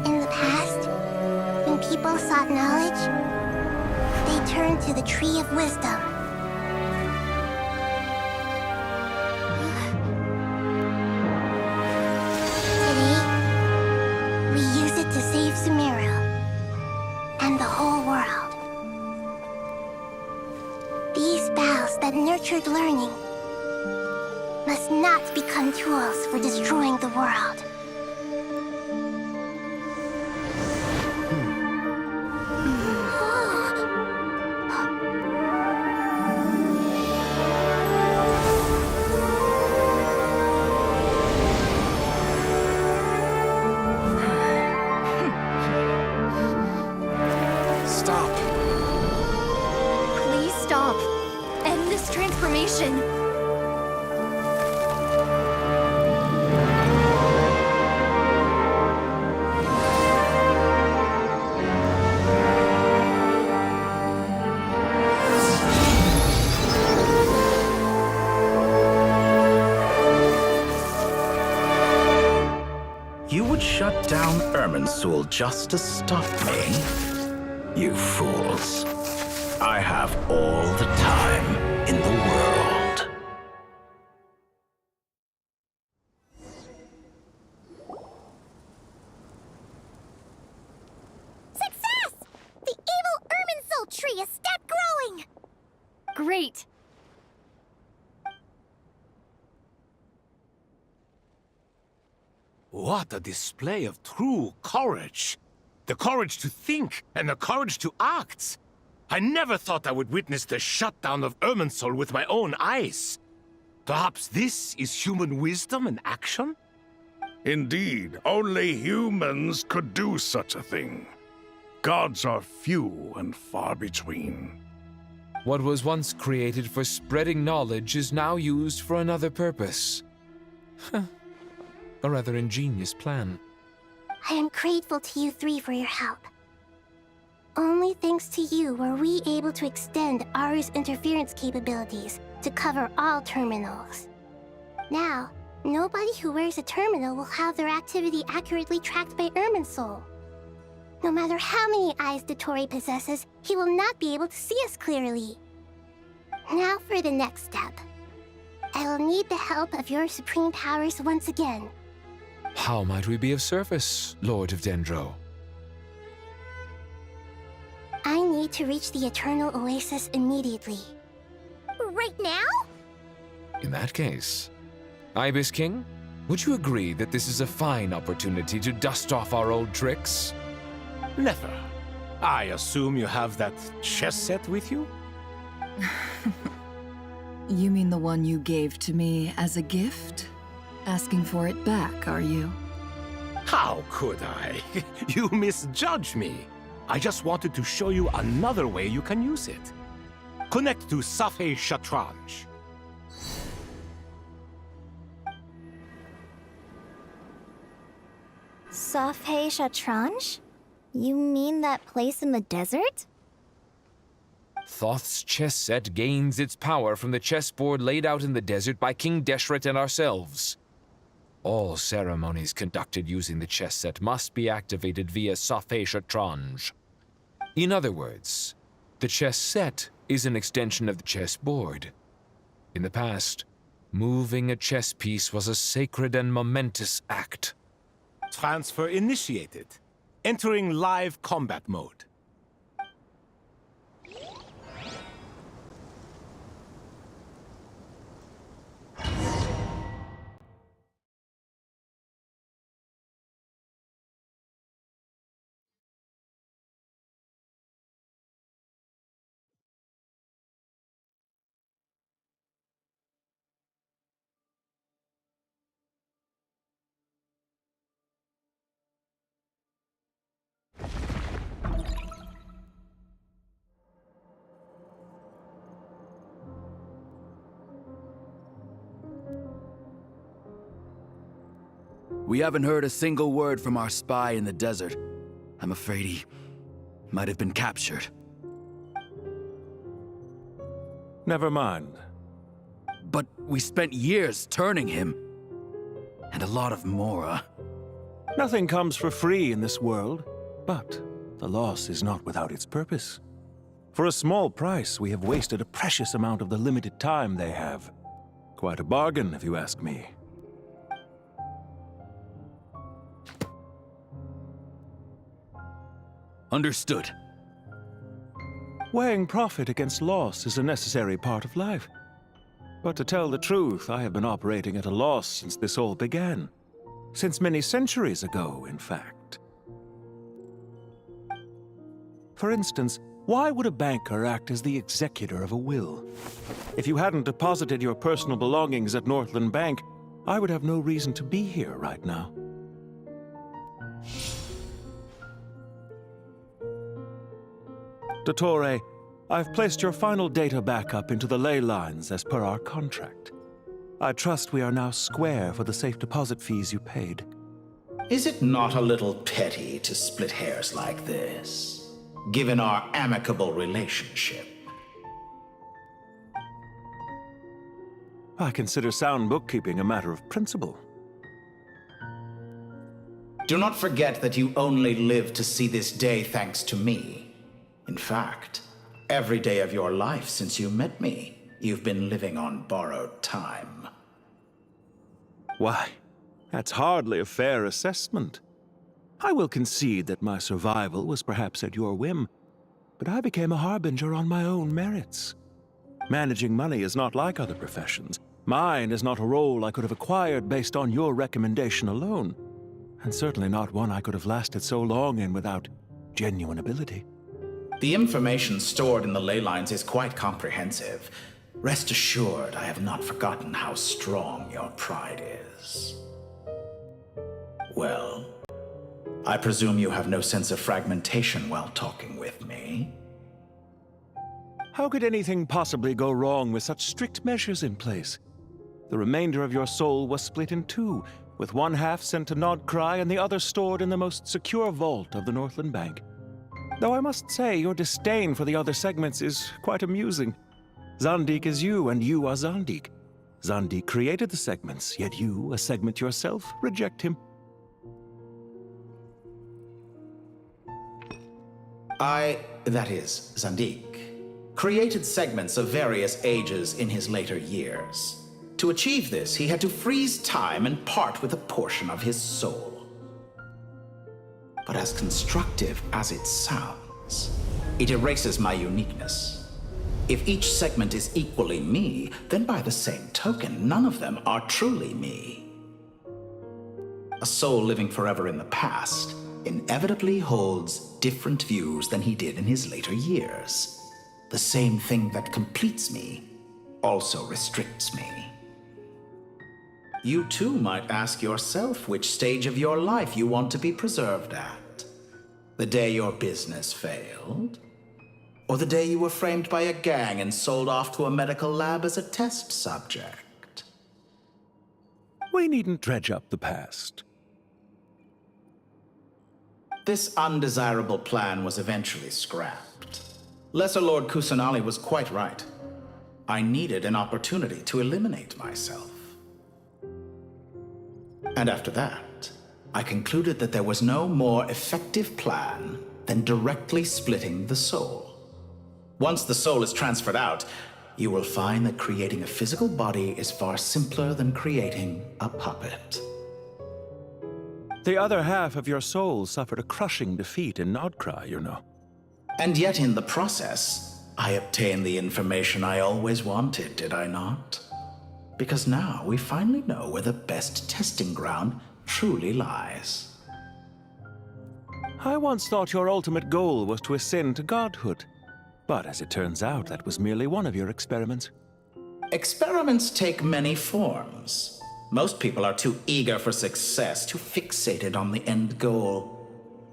In the past, when people sought knowledge, they turned to the Tree of Wisdom. Today, we use it to save Sumeru and the whole world. These boughs that nurtured learning must not become tools for destroying the world. Stop. Please stop. End this transformation. You would shut down Irminsul just to stop me? You fools. I have all the time in the world. Success! The evil Irminsul tree has stopped growing! Great! What a display of true courage. The courage to think and the courage to act. I never thought I would witness the shutdown of Irminsul with my own eyes. Perhaps this is human wisdom in action? Indeed, only humans could do such a thing. Gods are few and far between. What was once created for spreading knowledge is now used for another purpose. A rather ingenious plan. I am grateful to you three for your help. Only thanks to you were we able to extend Aru's interference capabilities to cover all terminals. Now, nobody who wears a terminal will have their activity accurately tracked by Irminsul. No matter how many eyes Dotori possesses, he will not be able to see us clearly. Now for the next step. I will need the help of your supreme powers once again. How might we be of service, Lord of Dendro? I need to reach the Eternal Oasis immediately. Right now? In that case, Ibis King, would you agree that this is a fine opportunity to dust off our old tricks? Never. I assume you have that chess set with you? You mean the one you gave to me as a gift? Asking for it back, are you? How could I? You misjudge me. I just wanted to show you another way you can use it. Connect to Safei Shatranj. Safei Shatranj? You mean that place in the desert? Thoth's chess set gains its power from the chessboard laid out in the desert by King Deshret and ourselves. All ceremonies conducted using the chess set must be activated via Safé Shatranj. In other words, the chess set is an extension of the chessboard. In the past, moving a chess piece was a sacred and momentous act. Transfer initiated. Entering live combat mode. We haven't heard a single word from our spy in the desert. I'm afraid he might have been captured. Never mind. But we spent years turning him. And a lot of Mora. Nothing comes for free in this world, but the loss is not without its purpose. For a small price, we have wasted a precious amount of the limited time they have. Quite a bargain, if you ask me. Understood. Weighing profit against loss is a necessary part of life. But to tell the truth, I have been operating at a loss since this all began. Since many centuries ago, in fact. For instance, why would a banker act as the executor of a will? If you hadn't deposited your personal belongings at Northland Bank, I would have no reason to be here right now. Dottore, I've placed your final data backup into the ley lines as per our contract. I trust we are now square for the safe deposit fees you paid. Is it not a little petty to split hairs like this, given our amicable relationship? I consider sound bookkeeping a matter of principle. Do not forget that you only live to see this day thanks to me. In fact, every day of your life since you met me, you've been living on borrowed time. Why, that's hardly a fair assessment. I will concede that my survival was perhaps at your whim, but I became a harbinger on my own merits. Managing money is not like other professions. Mine is not a role I could have acquired based on your recommendation alone, and certainly not one I could have lasted so long in without genuine ability. The information stored in the ley lines is quite comprehensive. Rest assured, I have not forgotten how strong your pride is. Well, I presume you have no sense of fragmentation while talking with me. How could anything possibly go wrong with such strict measures in place? The remainder of your soul was split in two, with one half sent to Nodcry and the other stored in the most secure vault of the Northland Bank. Though I must say, your disdain for the other segments is quite amusing. Zandik is you, and you are Zandik. Zandik created the segments, yet you, a segment yourself, reject him. That is, Zandik, created segments of various ages in his later years. To achieve this, he had to freeze time and part with a portion of his soul. But as constructive as it sounds, it erases my uniqueness. If each segment is equally me, then by the same token, none of them are truly me. A soul living forever in the past inevitably holds different views than he did in his later years. The same thing that completes me also restricts me. You too might ask yourself which stage of your life you want to be preserved at. The day your business failed? Or the day you were framed by a gang and sold off to a medical lab as a test subject? We needn't dredge up the past. This undesirable plan was eventually scrapped. Lesser Lord Kusanali was quite right. I needed an opportunity to eliminate myself. And after that, I concluded that there was no more effective plan than directly splitting the soul. Once the soul is transferred out, you will find that creating a physical body is far simpler than creating a puppet. The other half of your soul suffered a crushing defeat in Nodcry, you know. And yet in the process, I obtained the information I always wanted, did I not? Because now we finally know where the best testing ground truly lies. I once thought your ultimate goal was to ascend to godhood. But as it turns out, that was merely one of your experiments. Experiments take many forms. Most people are too eager for success, too fixated on the end goal.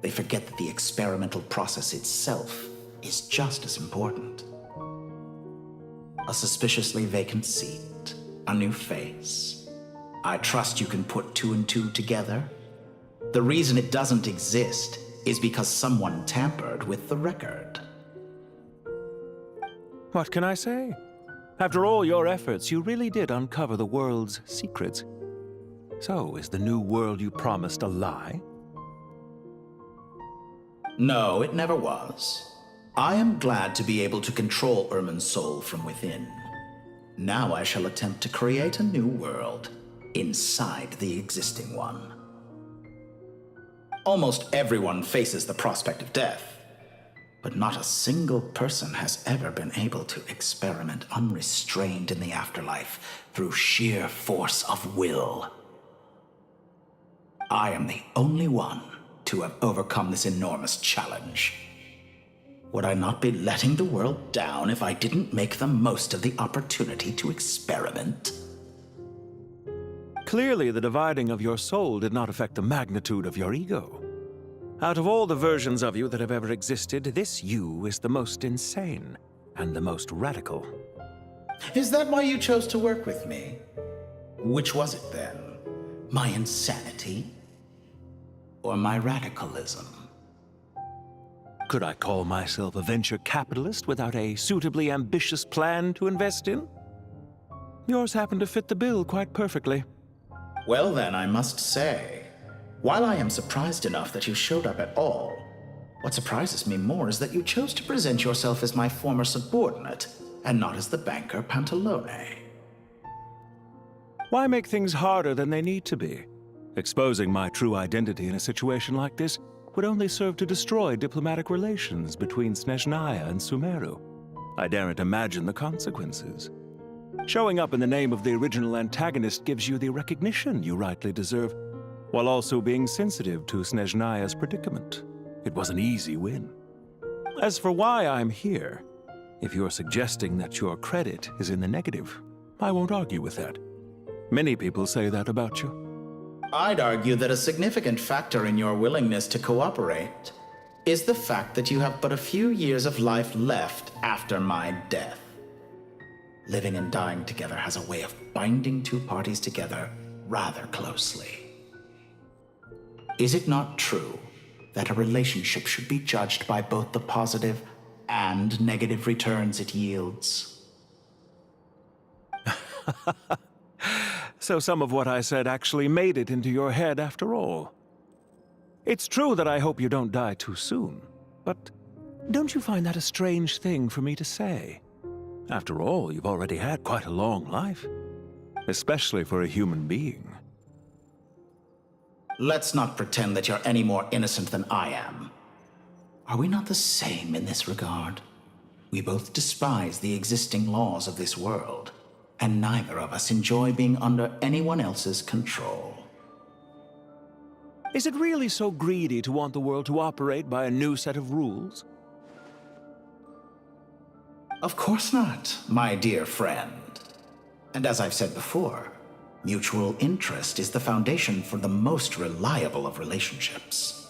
They forget that the experimental process itself is just as important. A suspiciously vacant seat, a new face. I trust you can put two and two together. The reason it doesn't exist is because someone tampered with the record. What can I say? After all your efforts, you really did uncover the world's secrets. So, is the new world you promised a lie? No, it never was. I am glad to be able to control Irmin's soul from within. Now I shall attempt to create a new world inside the existing one. Almost everyone faces the prospect of death, but not a single person has ever been able to experiment unrestrained in the afterlife through sheer force of will. I am the only one to have overcome this enormous challenge. Would I not be letting the world down if I didn't make the most of the opportunity to experiment? Clearly, the dividing of your soul did not affect the magnitude of your ego. Out of all the versions of you that have ever existed, this you is the most insane and the most radical. Is that why you chose to work with me? Which was it then? My insanity? Or my radicalism? Could I call myself a venture capitalist without a suitably ambitious plan to invest in? Yours happened to fit the bill quite perfectly. Well then, I must say, while I am surprised enough that you showed up at all, what surprises me more is that you chose to present yourself as my former subordinate, and not as the banker Pantalone. Why make things harder than they need to be? Exposing my true identity in a situation like this would only serve to destroy diplomatic relations between Snezhnaya and Sumeru. I daren't imagine the consequences. Showing up in the name of the original antagonist gives you the recognition you rightly deserve, while also being sensitive to Snezhnaya's predicament. It was an easy win. As for why I'm here, if you're suggesting that your credit is in the negative, I won't argue with that. Many people say that about you. I'd argue that a significant factor in your willingness to cooperate is the fact that you have but a few years of life left after my death. Living and dying together has a way of binding two parties together rather closely. Is it not true that a relationship should be judged by both the positive and negative returns it yields? So some of what I said actually made it into your head after all. It's true that I hope you don't die too soon, but don't you find that a strange thing for me to say? After all, you've already had quite a long life, especially for a human being. Let's not pretend that you're any more innocent than I am. Are we not the same in this regard? We both despise the existing laws of this world, and neither of us enjoy being under anyone else's control. Is it really so greedy to want the world to operate by a new set of rules? Of course not, my dear friend. And as I've said before, mutual interest is the foundation for the most reliable of relationships.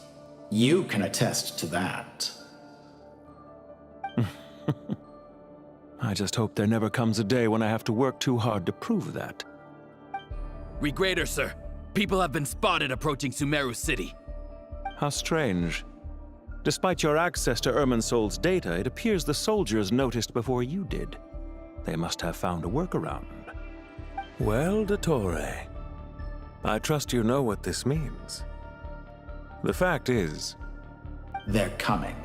You can attest to that. I just hope there never comes a day when I have to work too hard to prove that. Regrader, sir. People have been spotted approaching Sumeru City. How strange. Despite your access to Irminsol's data, it appears the soldiers noticed before you did. They must have found a workaround. Well, Dottore, I trust you know what this means. The fact is... They're coming.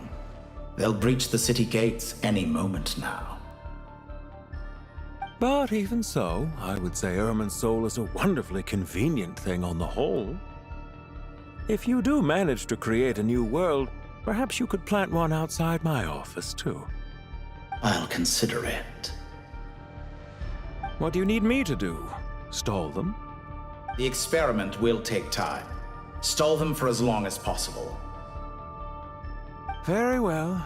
They'll breach the city gates any moment now. But even so, I would say Irminsol is a wonderfully convenient thing on the whole. If you do manage to create a new world, perhaps you could plant one outside my office, too. I'll consider it. What do you need me to do? Stall them? The experiment will take time. Stall them for as long as possible. Very well.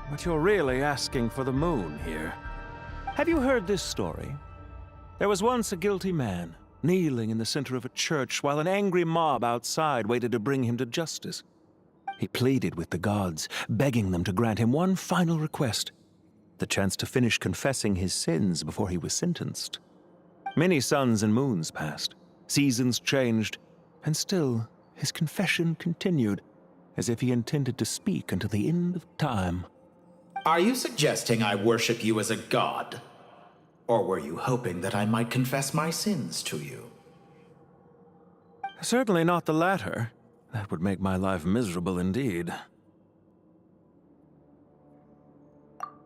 But you're really asking for the moon here. Have you heard this story? There was once a guilty man, kneeling in the center of a church while an angry mob outside waited to bring him to justice. He pleaded with the gods, begging them to grant him one final request: the chance to finish confessing his sins before he was sentenced. Many suns and moons passed, seasons changed, and still his confession continued, as if he intended to speak until the end of time. Are you suggesting I worship you as a god? Or were you hoping that I might confess my sins to you? Certainly not the latter. That would make my life miserable indeed.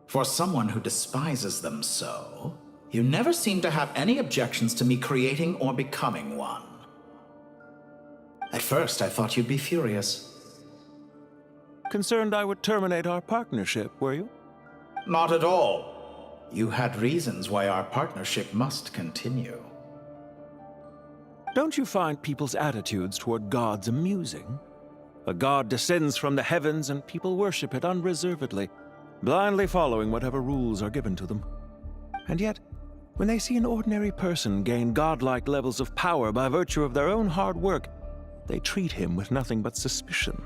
For someone who despises them so, you never seem to have any objections to me creating or becoming one. At first, I thought you'd be furious. Concerned I would terminate our partnership, were you? Not at all. You had reasons why our partnership must continue. Don't you find people's attitudes toward gods amusing? A god descends from the heavens and people worship it unreservedly, blindly following whatever rules are given to them. And yet, when they see an ordinary person gain godlike levels of power by virtue of their own hard work, they treat him with nothing but suspicion,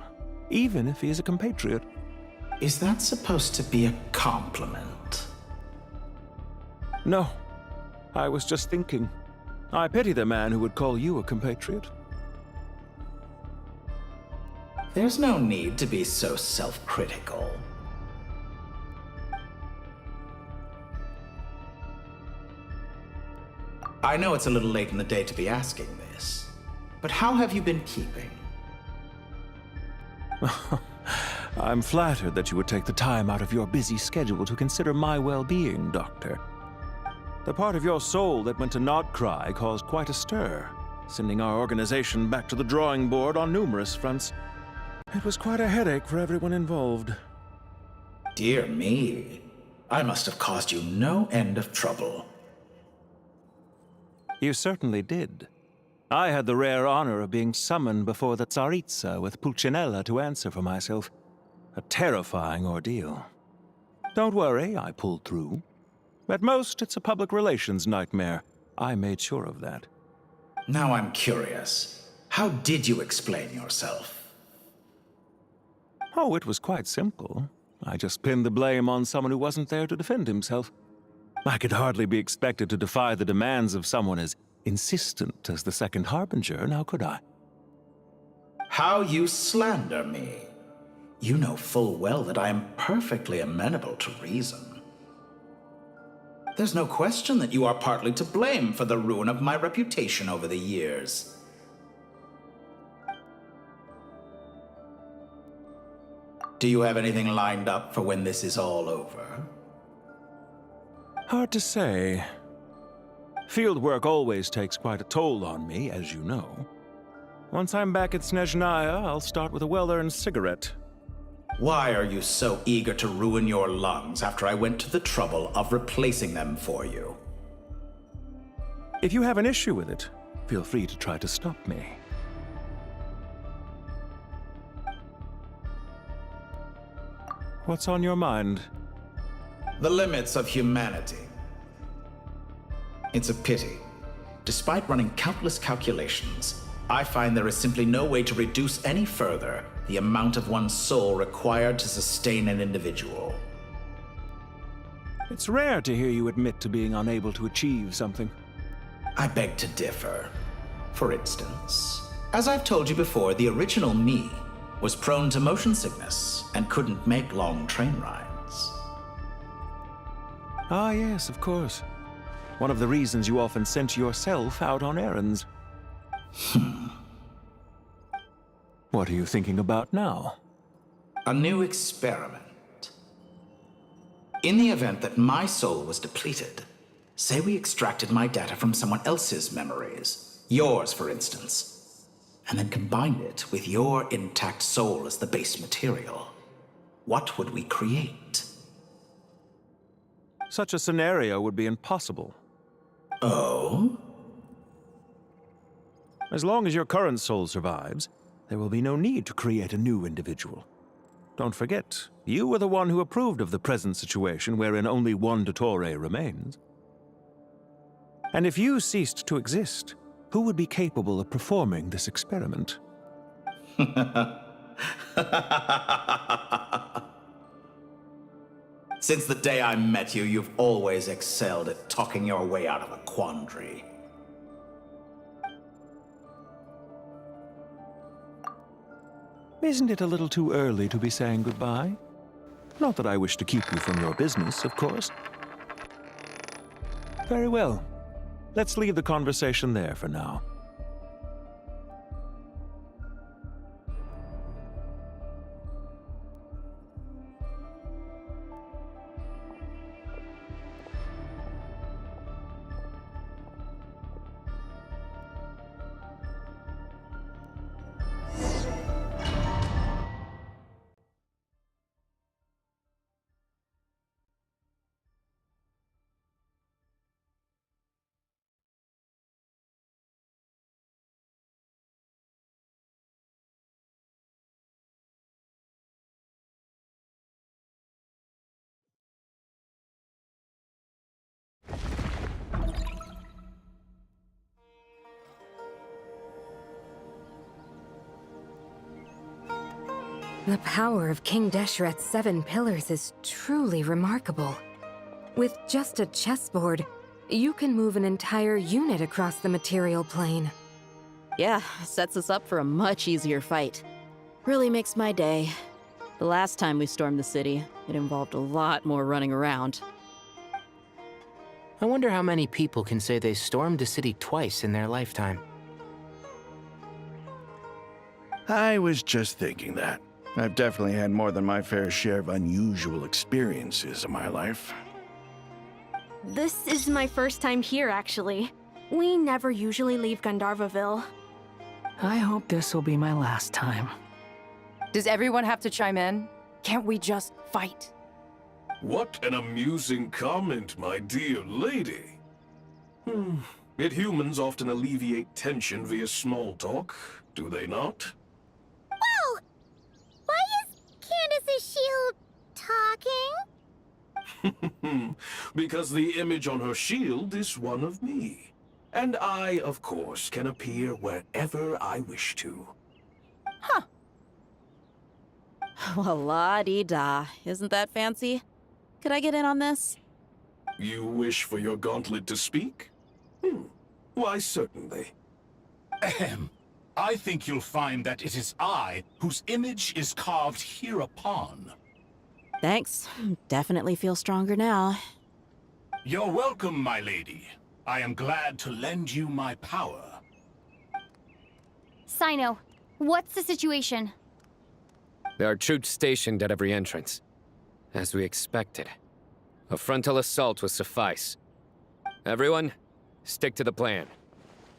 even if he is a compatriot. Is that supposed to be a compliment? No. I was just thinking. I pity the man who would call you a compatriot. There's no need to be so self-critical. I know it's a little late in the day to be asking this, but how have you been keeping? I'm flattered that you would take the time out of your busy schedule to consider my well-being, Doctor. The part of your soul that went to Nodcry caused quite a stir, sending our organization back to the drawing board on numerous fronts. It was quite a headache for everyone involved. Dear me, I must have caused you no end of trouble. You certainly did. I had the rare honor of being summoned before the Tsaritsa with Pulcinella to answer for myself. A terrifying ordeal. Don't worry, I pulled through. At most, it's a public relations nightmare. I made sure of that. Now I'm curious. How did you explain yourself? Oh, it was quite simple. I just pinned the blame on someone who wasn't there to defend himself. I could hardly be expected to defy the demands of someone as insistent as the Second Harbinger, now could I? How you slander me. You know full well that I am perfectly amenable to reason. There's no question that you are partly to blame for the ruin of my reputation over the years. Do you have anything lined up for when this is all over? Hard to say. Field work always takes quite a toll on me, as you know. Once I'm back at Snezhnaya, I'll start with a well-earned cigarette. Why are you so eager to ruin your lungs after I went to the trouble of replacing them for you? If you have an issue with it, feel free to try to stop me. What's on your mind? The limits of humanity. It's a pity. Despite running countless calculations, I find there is simply no way to reduce any further the amount of one's soul required to sustain an individual. It's rare to hear you admit to being unable to achieve something. I beg to differ. For instance, as I've told you before, the original me was prone to motion sickness and couldn't make long train rides. Ah, yes, of course. One of the reasons you often sent yourself out on errands. What are you thinking about now? A new experiment. In the event that my soul was depleted, say we extracted my data from someone else's memories, yours for instance, and then combined it with your intact soul as the base material, what would we create? Such a scenario would be impossible. Oh? As long as your current soul survives, there will be no need to create a new individual. Don't forget, you were the one who approved of the present situation wherein only one Dottore remains. And if you ceased to exist, who would be capable of performing this experiment? Since the day I met you, you've always excelled at talking your way out of a quandary. Isn't it a little too early to be saying goodbye? Not that I wish to keep you from your business, of course. Very well. Let's leave the conversation there for now. The power of King Deshret's 7 pillars is truly remarkable. With just a chessboard, you can move an entire unit across the material plane. Yeah, sets us up for a much easier fight. Really makes my day. The last time we stormed the city, it involved a lot more running around. I wonder how many people can say they stormed a city twice in their lifetime. I was just thinking that. I've definitely had more than my fair share of unusual experiences in my life. This is my first time here, actually. We never usually leave Gandharvaville. I hope this will be my last time. Does everyone have to chime in? Can't we just fight? What an amusing comment, my dear lady. Yet humans often alleviate tension via small talk, do they not? Whoa! Why is Candace's shield talking? Because the image on her shield is one of me. And I, of course, can appear wherever I wish to. Huh. Well, la-dee-da. Isn't that fancy? Could I get in on this? You wish for your gauntlet to speak? Why, certainly. Ahem. I think you'll find that it is I whose image is carved hereupon. Thanks. Definitely feel stronger now. You're welcome, my lady. I am glad to lend you my power. Sino, what's the situation? There are troops stationed at every entrance. As we expected. A frontal assault will suffice. Everyone, stick to the plan.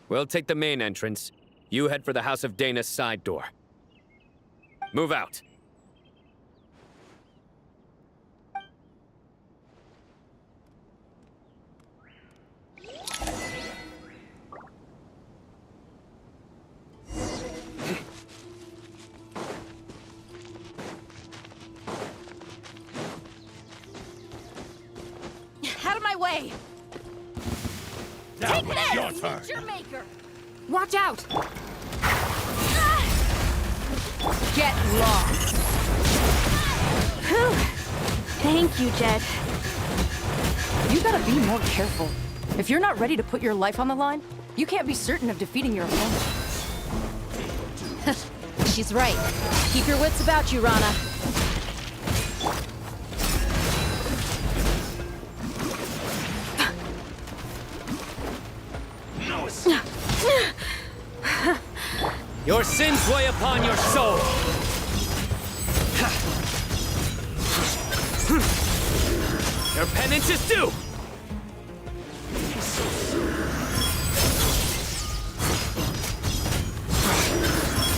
We'll take the main entrance. You head for the House of Dana's side door. Move out. Out of my way! Now Take it's your this! turn. Meet your maker! Watch out! Get lost! Whew. Thank you, Jet. You gotta be more careful. If you're not ready to put your life on the line, you can't be certain of defeating your opponent. She's right. Keep your wits about you, Rana. Your sins weigh upon your soul. Your penance is due.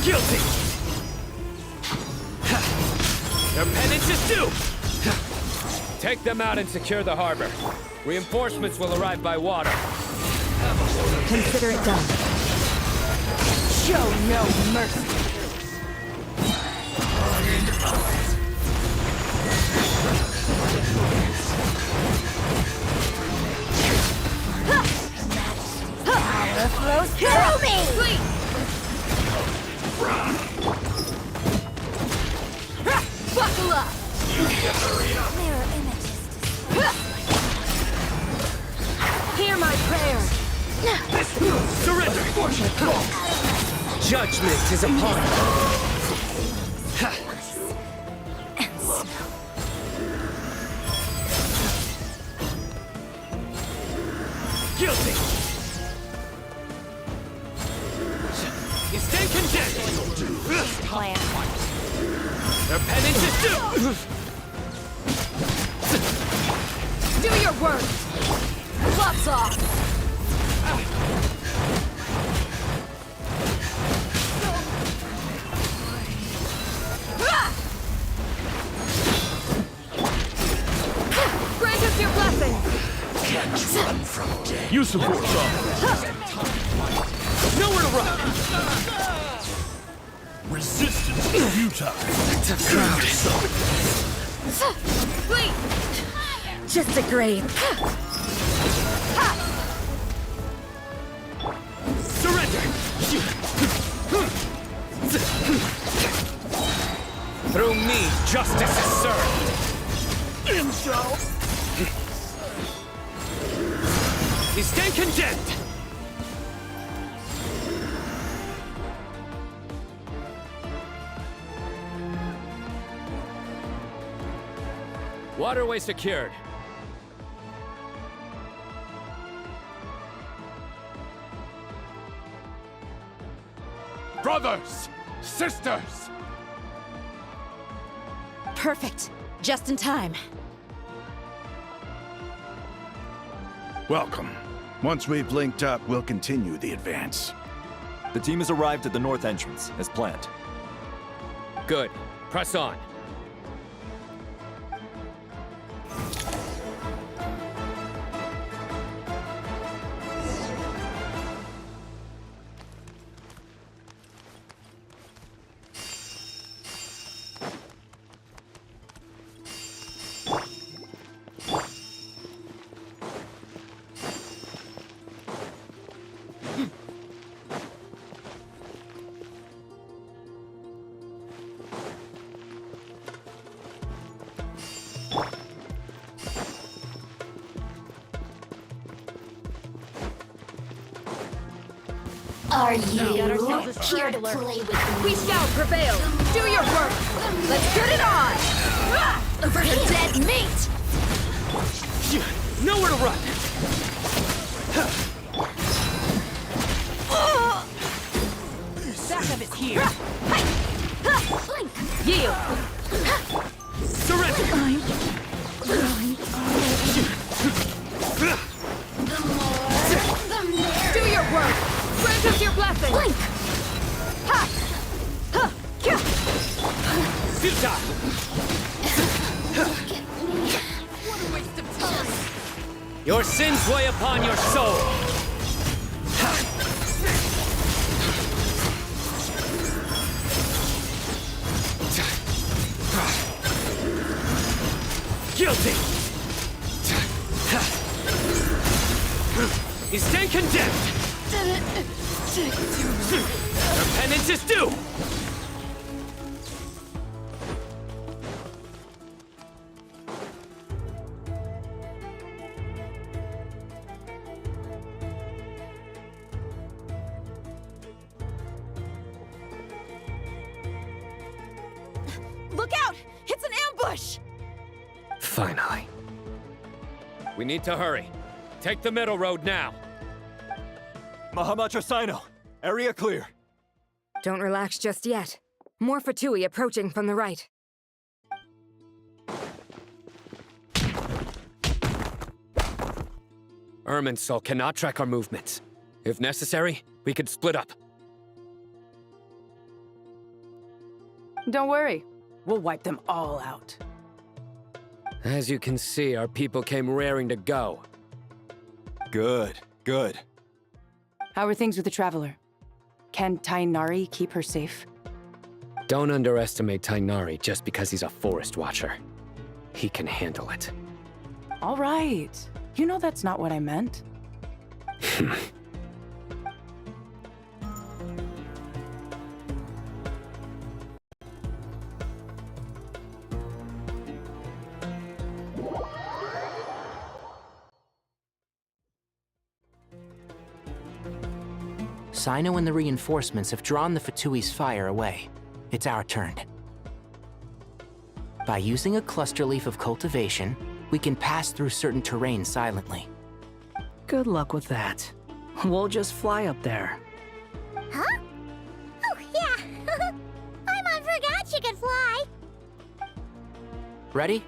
Guilty. Your penance is due. Take them out and secure the harbor. Reinforcements will arrive by water. Consider it done. Show no mercy. Power flows through me! Buckle up! Mirror images. Hear my prayer! Surrender! Judgment is upon you. Guilty! You stand condemned! Plan. Your penance is due! Do your work! Gloves off! Grant us your blessing! Can't run from death. Use the force on. Nowhere to run! Resistance is futile. Wait! Just a grave. Surrender! Through me, justice is served! You stand condemned! Waterway secured. Brothers! Sisters! Perfect. Just in time. Welcome. Once we've linked up, we'll continue the advance. The team has arrived at the north entrance, as planned. Good. Press on. Are you here to play with me? We shall prevail! Do your work! Let's get it on! Over here! Dead meat! Nowhere to run! Back of it here! Yield! Surrender! Do your work! Grant us your blessing! Blink! Ha! Ha! Kya! Futile! What a waste of time! Your sins weigh upon your soul! Guilty! You stand condemned! Your penance is due! Look out! It's an ambush! Finally. We need to hurry. Take the middle road now. Mahamatra Sino, area clear. Don't relax just yet. More Fatui approaching from the right. Irminsul cannot track our movements. If necessary, we could split up. Don't worry. We'll wipe them all out. As you can see, our people came raring to go. Good, good. How are things with the Traveler? Can Tainari keep her safe? Don't underestimate Tainari just because he's a forest watcher. He can handle it. All right. You know that's not what I meant. Sino and the reinforcements have drawn the Fatui's fire away. It's our turn. By using a cluster leaf of cultivation, we can pass through certain terrain silently. Good luck with that. We'll just fly up there. Huh? Oh, yeah. Paimon forgot she could fly. Ready?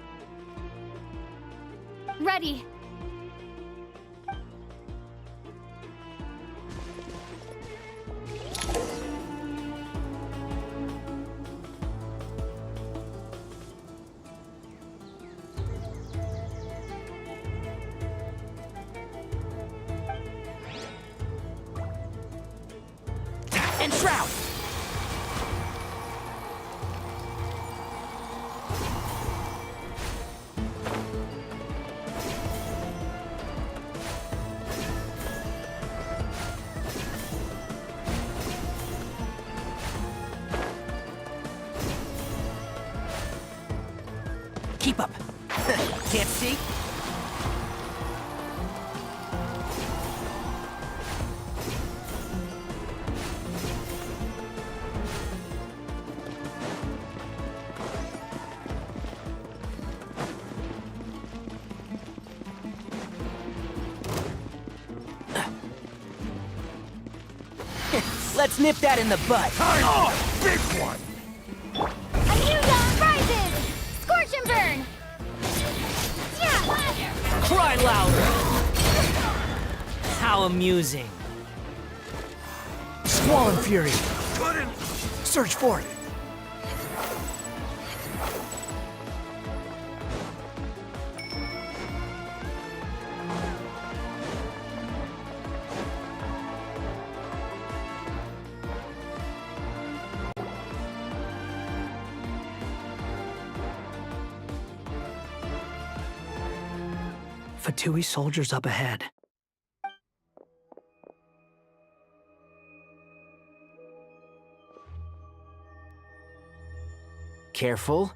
Ready. And shroud! Keep up. Can't see? Let's nip that in the butt. Oh, big one! A new dawn rises! Scorch and burn! Cry louder! How amusing. Squall and Fury. Search for it. Fatui soldiers up ahead. Careful.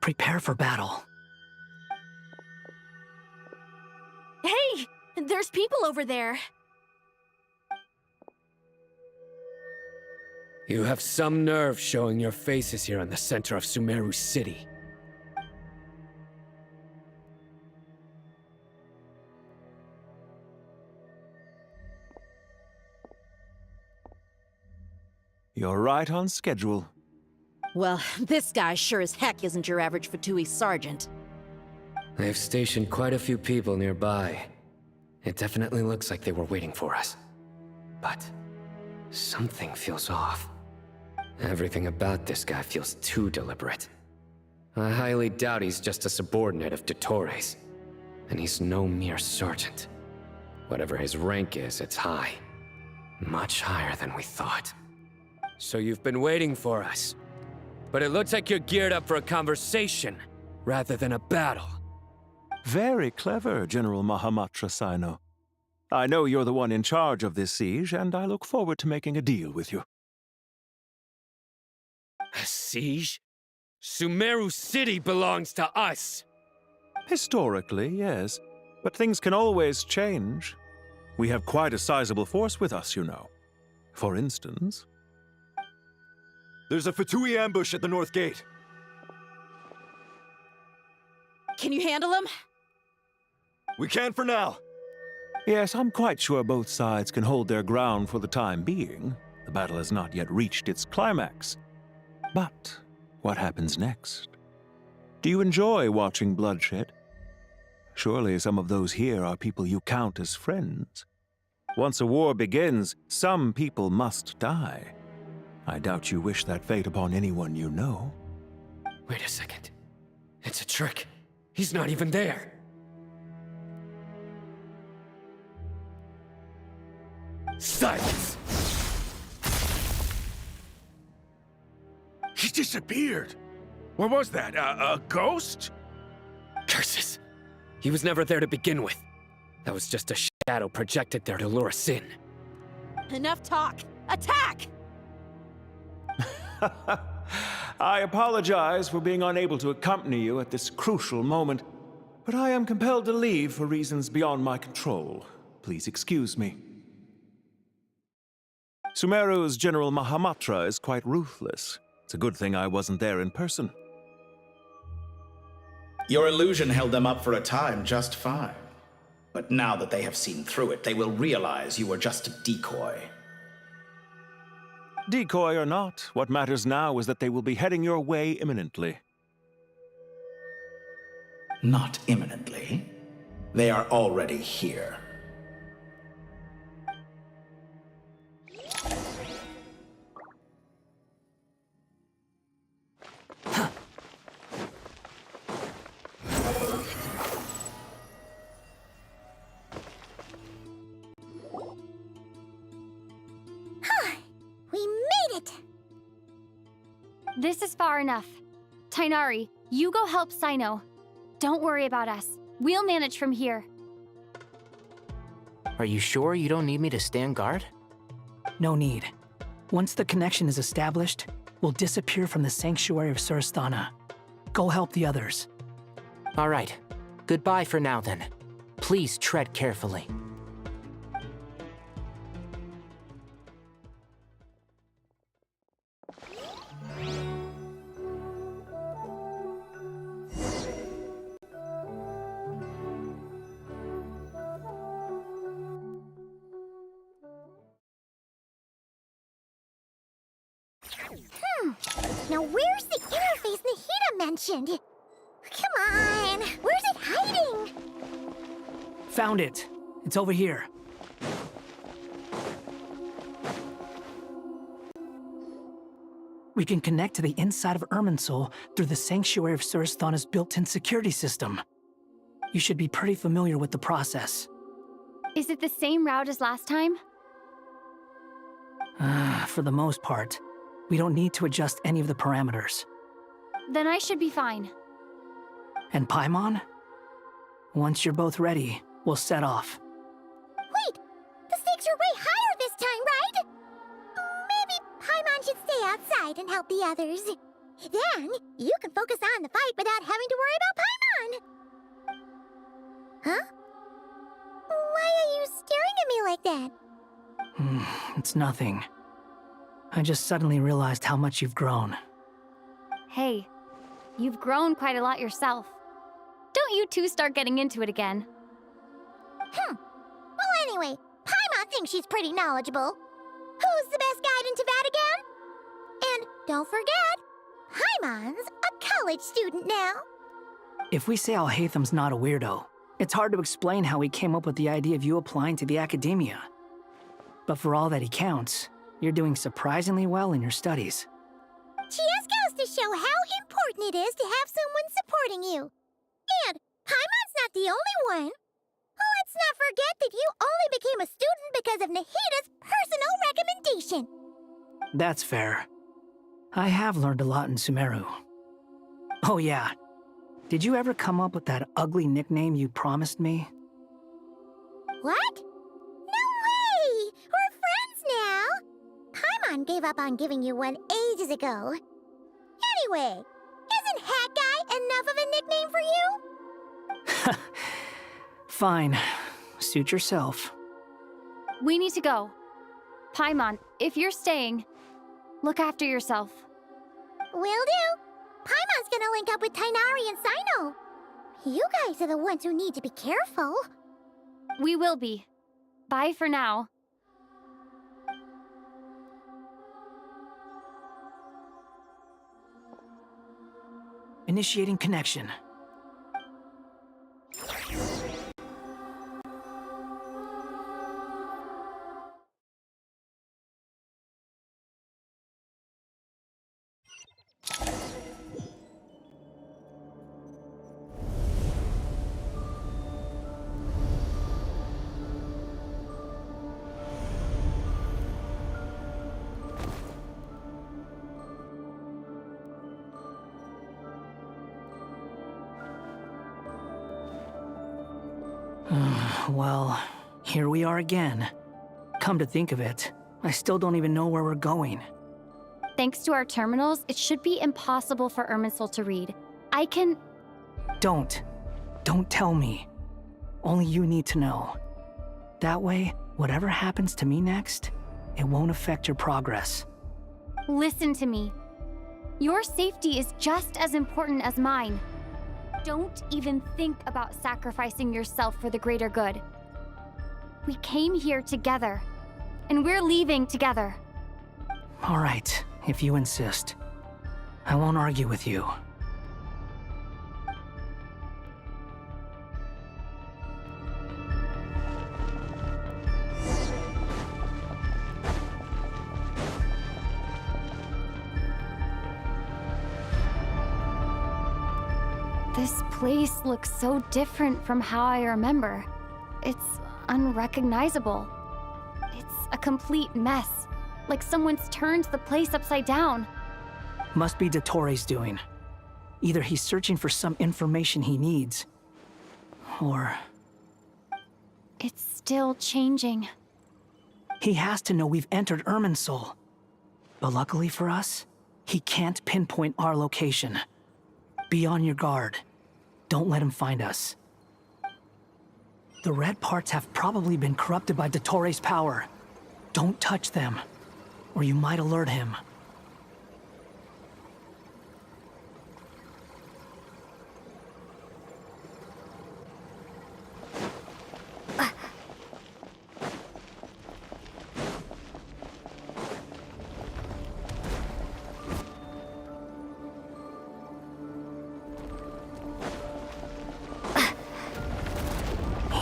Prepare for battle. Hey! There's people over there. You have some nerve showing your faces here in the center of Sumeru City. You're right on schedule. Well, this guy sure as heck isn't your average Fatui sergeant. They've stationed quite a few people nearby. It definitely looks like they were waiting for us. But something feels off. Everything about this guy feels too deliberate. I highly doubt he's just a subordinate of Dottores. And he's no mere sergeant. Whatever his rank is, it's high. Much higher than we thought. So you've been waiting for us. But it looks like you're geared up for a conversation, rather than a battle. Very clever, General Mahamatra Sino. I know you're the one in charge of this siege, and I look forward to making a deal with you. A siege? Sumeru City belongs to us! Historically, yes. But things can always change. We have quite a sizable force with us, you know. For instance... There's a Fatui ambush at the north gate. Can you handle him? We can for now. Yes, I'm quite sure both sides can hold their ground for the time being. The battle has not yet reached its climax. But what happens next? Do you enjoy watching bloodshed? Surely some of those here are people you count as friends. Once a war begins, some people must die. I doubt you wish that fate upon anyone you know. Wait a second. It's a trick. He's not even there. Silence! He disappeared. What was that? A ghost? Curses! He was never there to begin with. That was just a shadow projected there to lure us in. Enough talk! Attack! I apologize for being unable to accompany you at this crucial moment, but I am compelled to leave for reasons beyond my control. Please excuse me. Sumeru's General Mahamatra is quite ruthless. It's a good thing I wasn't there in person. Your illusion held them up for a time just fine. But now that they have seen through it, they will realize you were just a decoy. Decoy or not, what matters now is that they will be heading your way imminently. Not imminently. They are already here. We made it! This is far enough. Tainari, you go help Sino. Don't worry about us. We'll manage from here. Are you sure you don't need me to stand guard? No need. Once the connection is established, we'll disappear from the sanctuary of Surasthana. Go help the others. All right. Goodbye for now, then. Please tread carefully. Now where's the interface Nahida mentioned? Come on! Where's it hiding? Found it. It's over here. We can connect to the inside of Irminsul through the Sanctuary of Surasthana's built-in security system. You should be pretty familiar with the process. Is it the same route as last time? For the most part. We don't need to adjust any of the parameters. Then I should be fine. And Paimon? Once you're both ready, we'll set off. Wait! The stakes are way higher this time, right? Maybe Paimon should stay outside and help the others. Then, you can focus on the fight without having to worry about Paimon. Huh? Why are you staring at me like that? It's nothing. I just suddenly realized how much you've grown. Hey, you've grown quite a lot yourself. Don't you two start getting into it again. Well, anyway, Paimon thinks she's pretty knowledgeable. Who's the best guide in Tavatigan? And don't forget, Paimon's a college student now. If we say Alhatham's not a weirdo, it's hard to explain how he came up with the idea of you applying to the academia. But for all that he counts, you're doing surprisingly well in your studies. She just goes to show how important it is to have someone supporting you. And Paimon's not the only one. Let's not forget that you only became a student because of Nahida's personal recommendation. That's fair. I have learned a lot in Sumeru. Oh yeah. Did you ever come up with that ugly nickname you promised me? What? No way! We're friends now! Paimon gave up on giving you one ages ago. Anyway, isn't Hat Guy enough of a nickname for you? Fine. Suit yourself. We need to go. Paimon, if you're staying, look after yourself. Will do. Paimon's gonna link up with Tainari and Sino. You guys are the ones who need to be careful. We will be. Bye for now. Initiating connection. Well, here we are again. Come to think of it, I still don't even know where we're going. Thanks to our terminals, it should be impossible for Irminsul to read. I can... Don't tell me. Only you need to know. That way, whatever happens to me next, it won't affect your progress. Listen to me. Your safety is just as important as mine. Don't even think about sacrificing yourself for the greater good. We came here together, and we're leaving together. All right, if you insist. I won't argue with you. This place looks so different from how I remember. It's unrecognizable. It's a complete mess, like someone's turned the place upside down. Must be Dottoro's doing. Either he's searching for some information he needs, or... It's still changing. He has to know we've entered Irminsul. But luckily for us, he can't pinpoint our location. Be on your guard. Don't let him find us. The red parts have probably been corrupted by Dottoro's power. Don't touch them, or you might alert him.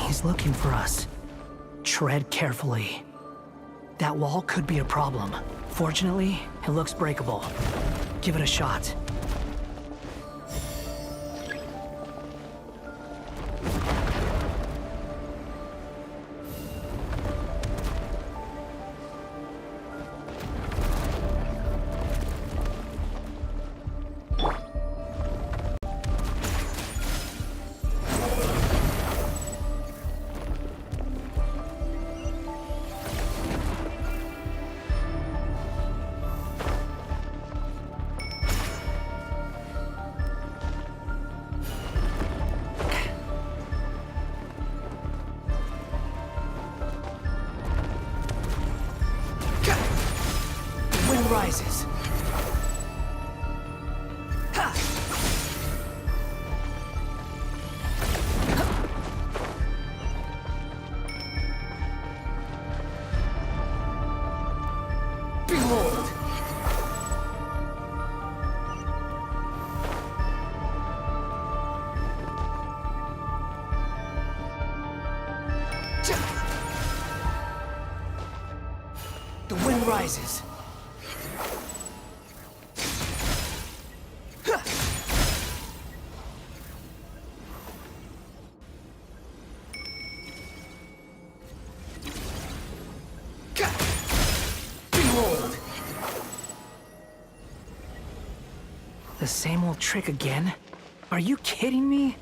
He's looking for us. Tread carefully. That wall could be a problem. Fortunately, it looks breakable. Give it a shot. Rises. Behold! The wind rises. The same old trick again? Are you kidding me?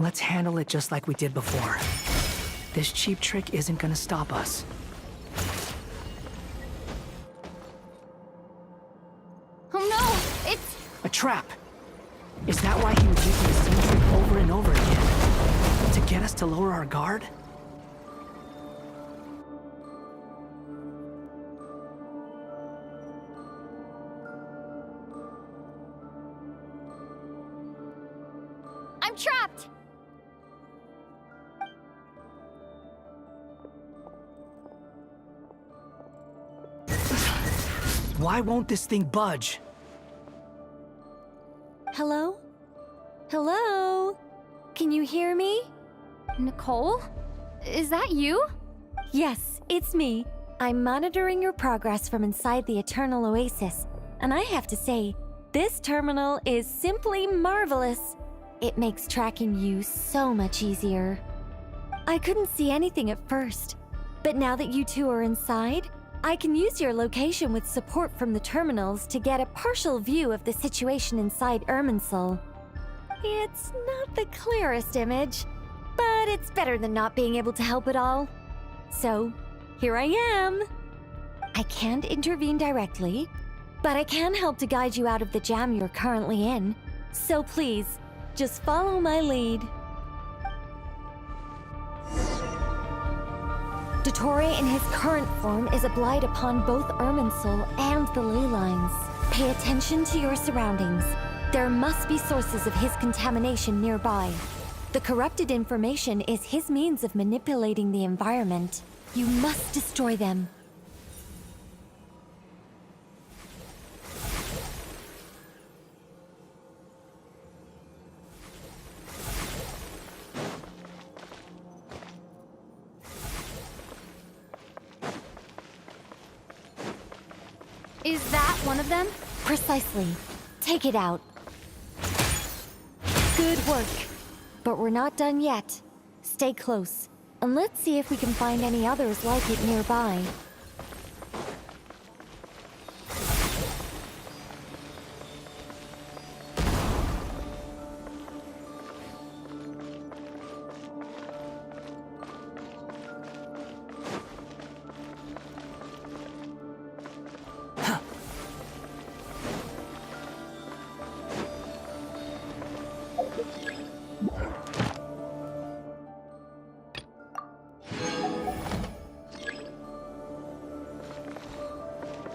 Let's handle it just like we did before. This cheap trick isn't gonna stop us. Oh no! It's... A trap! Is that why he was using the same trick over and over again? To get us to lower our guard? I'm trapped! Why won't this thing budge? Hello? Hello? Can you hear me? Nicole? Is that you? Yes, it's me. I'm monitoring your progress from inside the Eternal Oasis, and I have to say, this terminal is simply marvelous. It makes tracking you so much easier. I couldn't see anything at first, but now that you two are inside, I can use your location with support from the terminals to get a partial view of the situation inside Irminsul. It's not the clearest image, but it's better than not being able to help at all. So, here I am. I can't intervene directly, but I can help to guide you out of the jam you're currently in. So please, just follow my lead. Dottore in his current form is a blight upon both Irminsul and the ley lines. Pay attention to your surroundings. There must be sources of his contamination nearby. The corrupted information is his means of manipulating the environment. You must destroy them. Is that one of them? Precisely. Take it out. Good work. But we're not done yet. Stay close, and let's see if we can find any others like it nearby.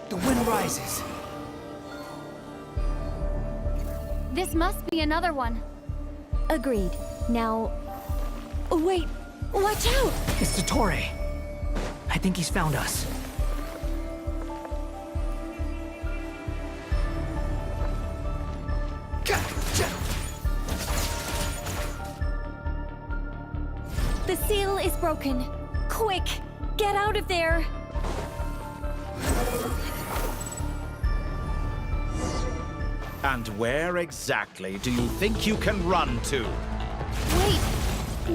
The wind rises. This must be another one. Agreed. Now... Oh, wait! Watch out! It's Dottore. I think he's found us. The seal is broken. Quick! Get out of there! And where exactly do you think you can run to? Wait,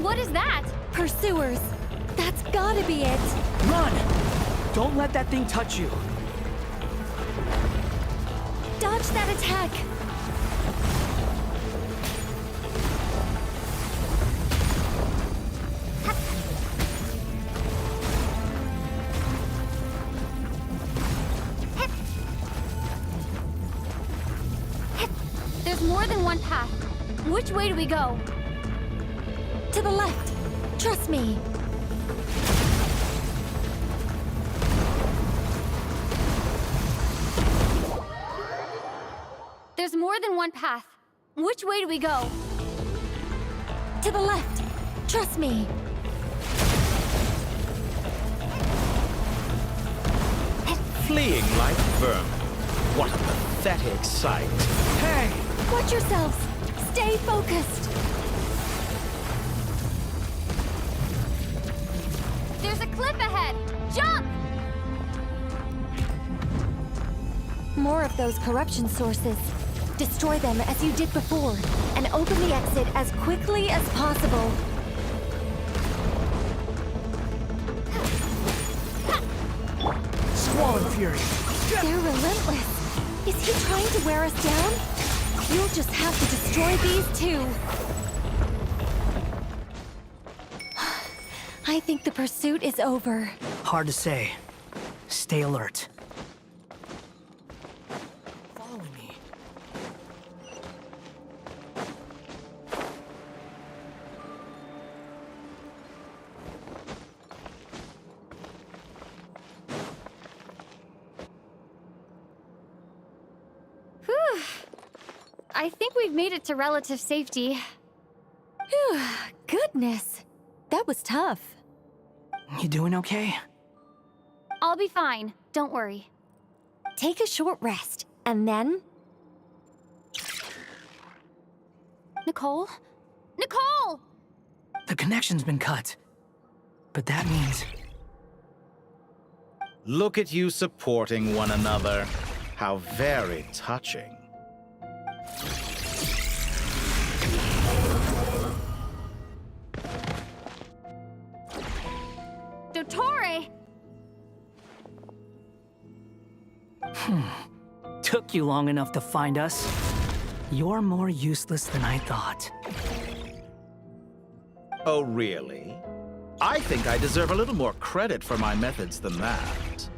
what is that? Pursuers. That's gotta be it. Run! Don't let that thing touch you. Dodge that attack! There's more than one path. Which way do we go? To the left. Trust me. There's more than one path. Which way do we go? To the left. Trust me. Fleeing like vermin. What a pathetic sight. Hey! Watch yourselves. Stay focused. There's a cliff ahead. Jump! More of those corruption sources. Destroy them as you did before, and open the exit as quickly as possible. Squall and Fury. They're relentless. Is he trying to wear us down? You'll just have to destroy these too. I think the pursuit is over. Hard to say. Stay alert. Follow me. Whew. I think we've made it to relative safety. Phew, goodness. That was tough. You doing okay? I'll be fine. Don't worry. Take a short rest, and then... Nicole? Nicole! The connection's been cut. But that means... Look at you supporting one another. How very touching. Dottore! Took you long enough to find us. You're more useless than I thought. Oh, really? I think I deserve a little more credit for my methods than that.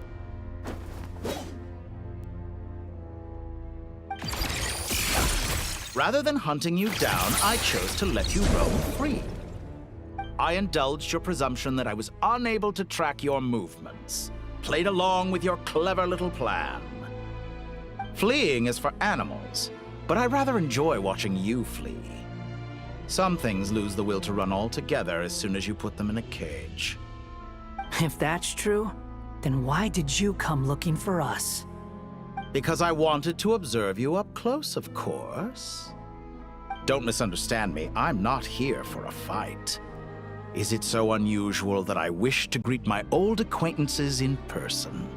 Rather than hunting you down, I chose to let you roam free. I indulged your presumption that I was unable to track your movements, played along with your clever little plan. Fleeing is for animals, but I rather enjoy watching you flee. Some things lose the will to run altogether as soon as you put them in a cage. If that's true, then why did you come looking for us? Because I wanted to observe you up close, of course. Don't misunderstand me, I'm not here for a fight. Is it so unusual that I wish to greet my old acquaintances in person?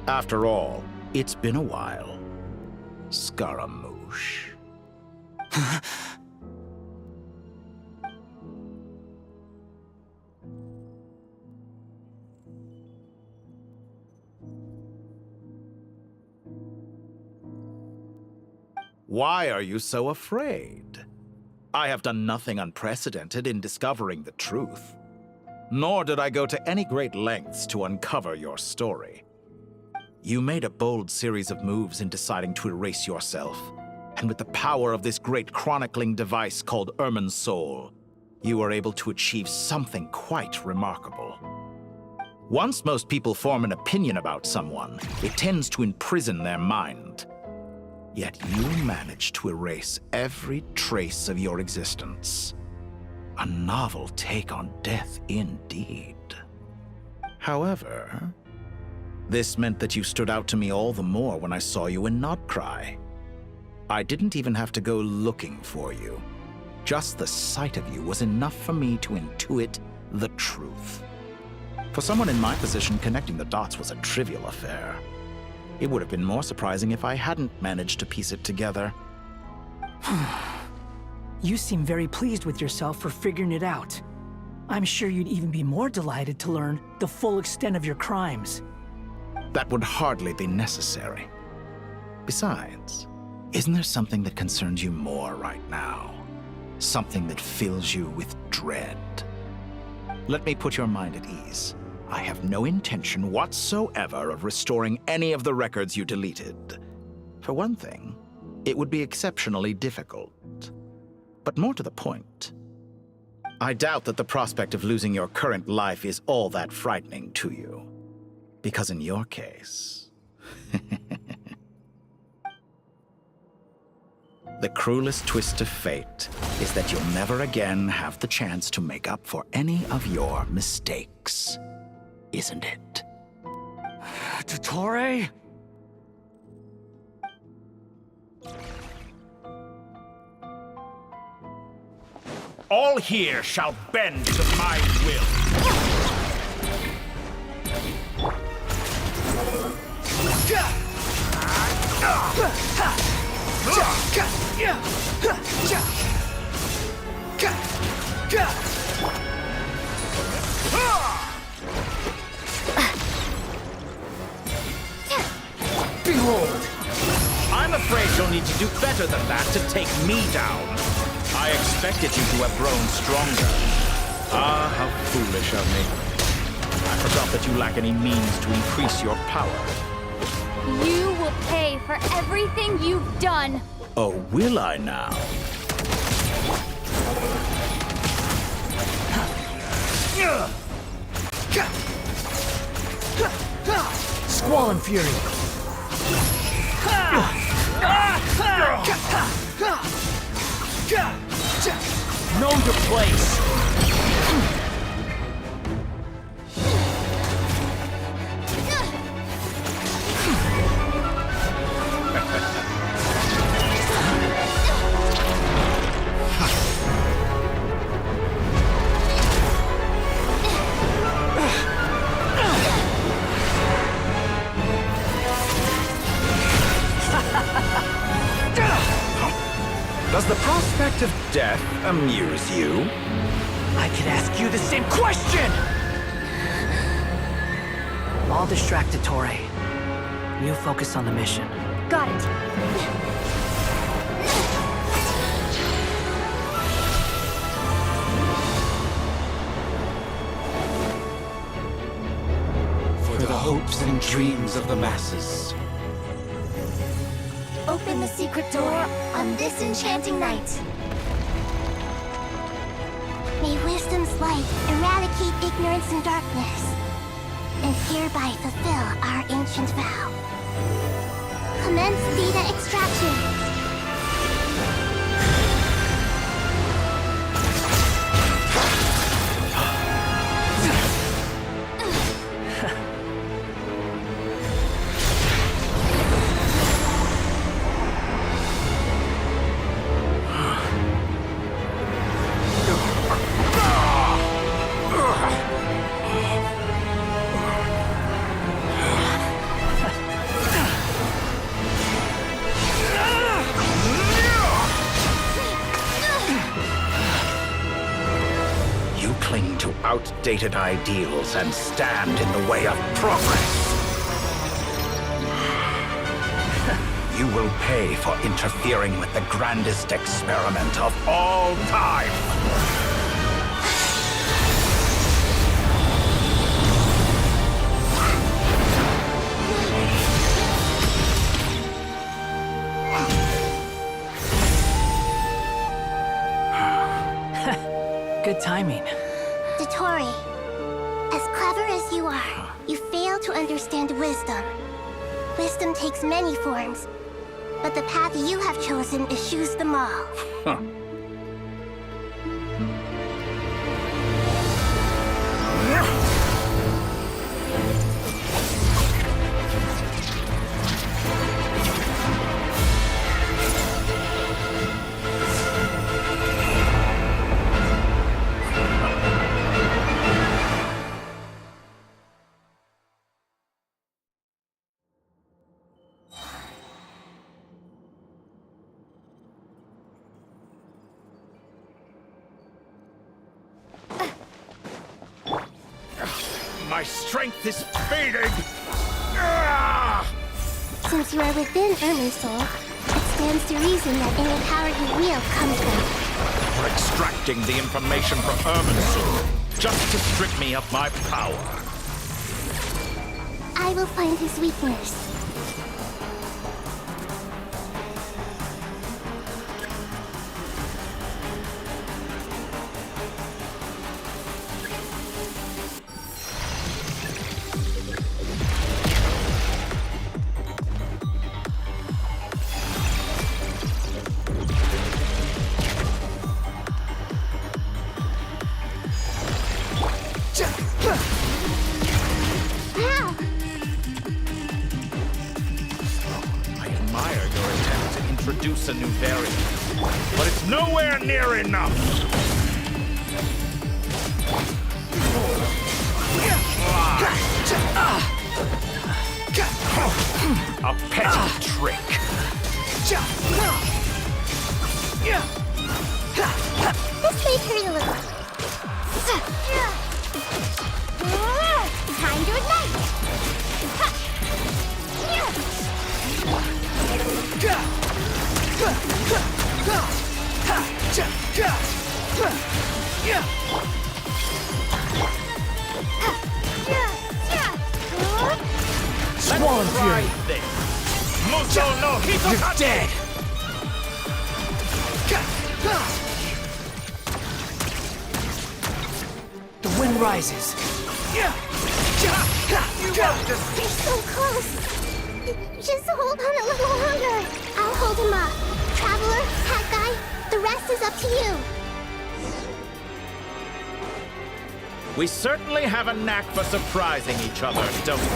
After all, it's been a while. Scaramouche. Why are you so afraid? I have done nothing unprecedented in discovering the truth. Nor did I go to any great lengths to uncover your story. You made a bold series of moves in deciding to erase yourself. And with the power of this great chronicling device called Irmin's Soul, you were able to achieve something quite remarkable. Once most people form an opinion about someone, it tends to imprison their mind. Yet you managed to erase every trace of your existence. A novel take on death indeed. However, this meant that you stood out to me all the more when I saw you in Nodcry. I didn't even have to go looking for you. Just the sight of you was enough for me to intuit the truth. For someone in my position, connecting the dots was a trivial affair. It would have been more surprising if I hadn't managed to piece it together. You seem very pleased with yourself for figuring it out. I'm sure you'd even be more delighted to learn the full extent of your crimes. That would hardly be necessary. Besides, isn't there something that concerns you more right now? Something that fills you with dread? Let me put your mind at ease. I have no intention whatsoever of restoring any of the records you deleted. For one thing, it would be exceptionally difficult. But more to the point, I doubt that the prospect of losing your current life is all that frightening to you. Because in your case, the cruelest twist of fate is that you'll never again have the chance to make up for any of your mistakes. Isn't it? Dottore? All here shall bend to my will. Behold! I'm afraid you'll need to do better than that to take me down. I expected you to have grown stronger. Ah, how foolish of me. I forgot that you lack any means to increase your power. You will pay for everything you've done. Oh, will I now? Squall and Fury! Know your place! Does the prospect of death amuse you? I could ask you the same question! I'll distract Ettore. You focus on the mission. Got it. For the hopes and dreams of the masses. Open the secret door on this enchanting night. May wisdom's light eradicate ignorance and darkness, and hereby fulfill our ancient vow. Commence data extraction. Cling to outdated ideals and stand in the way of progress. You will pay for interfering with the grandest experiment of all time. Good timing. Ettore, as clever as you are, you fail to understand wisdom. Wisdom takes many forms, but the path you have chosen eschews them all. Huh. My strength is fading! Since you are within Irminsul, it stands to reason that any power you wield comes from For extracting the information from Irminsul, just to strip me of my power. I will find his weakness. Introduce a new variant, but it's nowhere near enough. A petty trick. This may hurt a little. Time to ignite! Swan Fury! Muso no Hito! You're dead! The wind rises. They're so close! Just hold on a little longer. I'll hold him up. Traveler, Hat Guy, The rest is up to you. We certainly have a knack for surprising each other, don't we?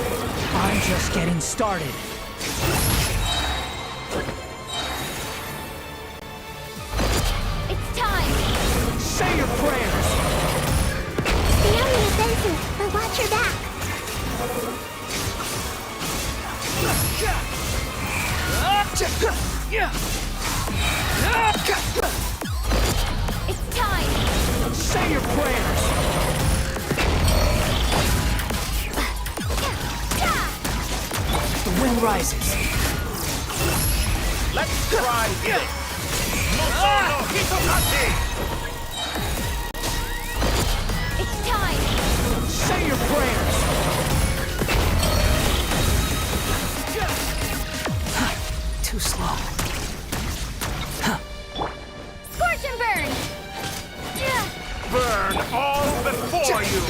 I'm just getting started. It's time. Say your prayers. The enemy is offensive, but watch your back. It's time. Say your prayers. The wind rises. Let's try this. It's time. Say your prayers. Too slow. Scorch and burn. Burn all before you!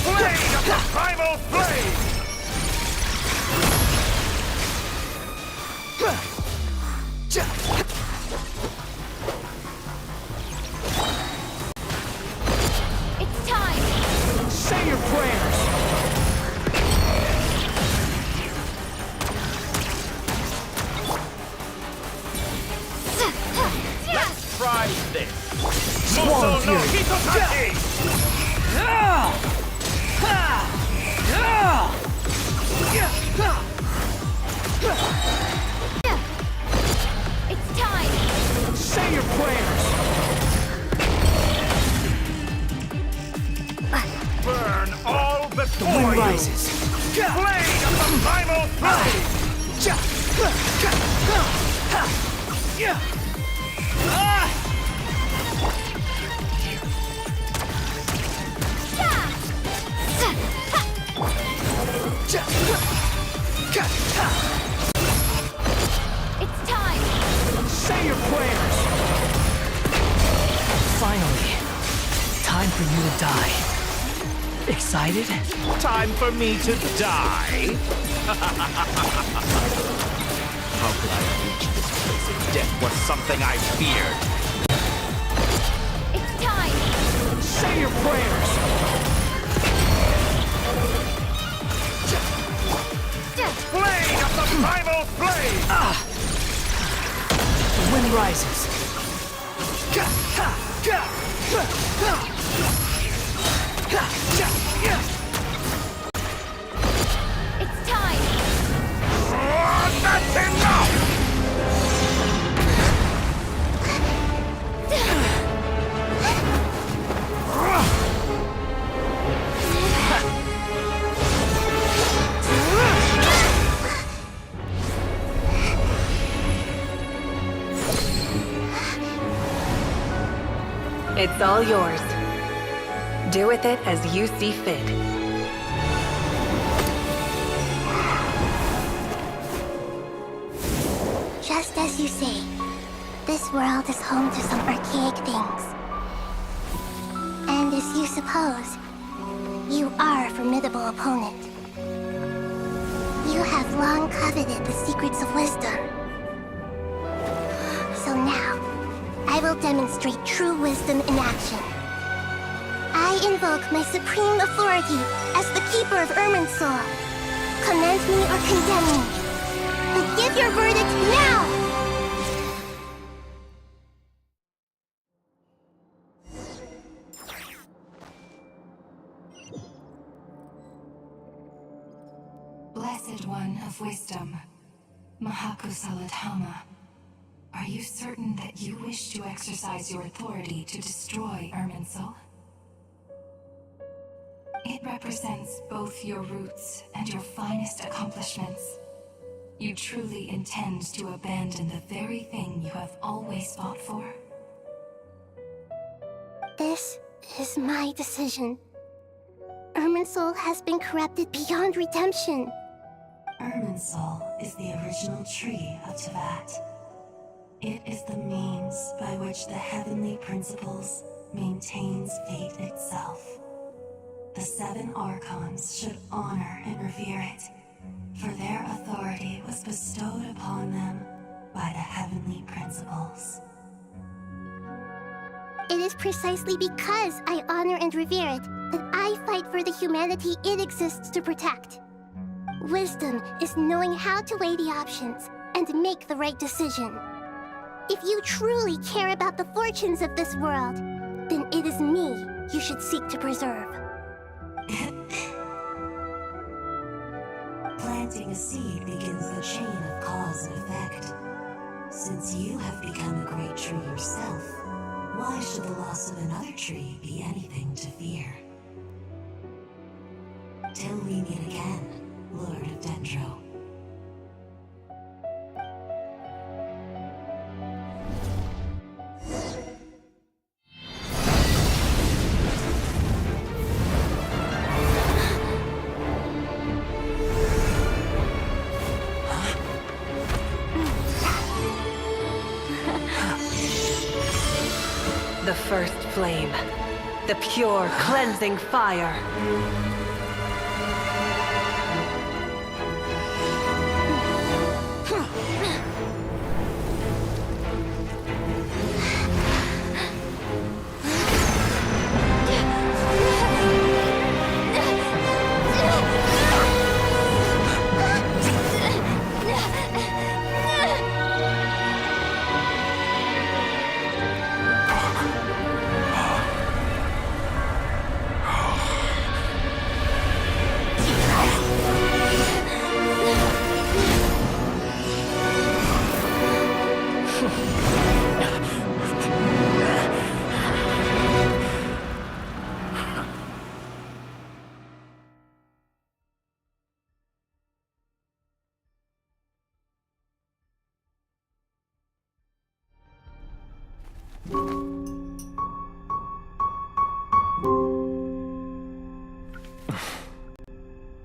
Blade of the primal flame! It's time. Say your prayers. Let's try this. Swallow Moto no fury. Hitotaki! It's time. Say your prayers. Burn all The before wind you! rises. Blade of the primal flame! It's time. Say your prayers. Finally, time for you to die. Excited? Time for me to die? How could I have reached this place if death was something I feared? It's time. Say your prayers. Blade of the primal flame! The wind rises. It's time. That's enough! It's all yours. Do with it as you see fit. Just as you say, this world is home to some archaic things. And as you suppose, you are a formidable opponent. You have long coveted the secrets of wisdom. So now, I will demonstrate true wisdom in action. I invoke my supreme authority as the keeper of Irminsul. Commend me or condemn me. But give your verdict now! Blessed One of Wisdom, Mahakusaladhama, are you certain that you wish to exercise your authority to destroy Irminsul? It represents both your roots and your finest accomplishments. You truly intend to abandon the very thing you have always fought for? This is my decision. Irminsul has been corrupted beyond redemption. Irminsul is the original tree of Tevat. It is the means by which the heavenly principles maintains fate itself. The 7 Archons should honor and revere it, for their authority was bestowed upon them by the heavenly principles. It is precisely because I honor and revere it that I fight for the humanity it exists to protect. Wisdom is knowing how to weigh the options and make the right decision. If you truly care about the fortunes of this world, then it is me you should seek to preserve. Planting a seed begins the chain of cause and effect. Since you have become a great tree yourself, why should the loss of another tree be anything to fear? Till we meet again, Lord of Dendro. The first flame. The pure, cleansing fire.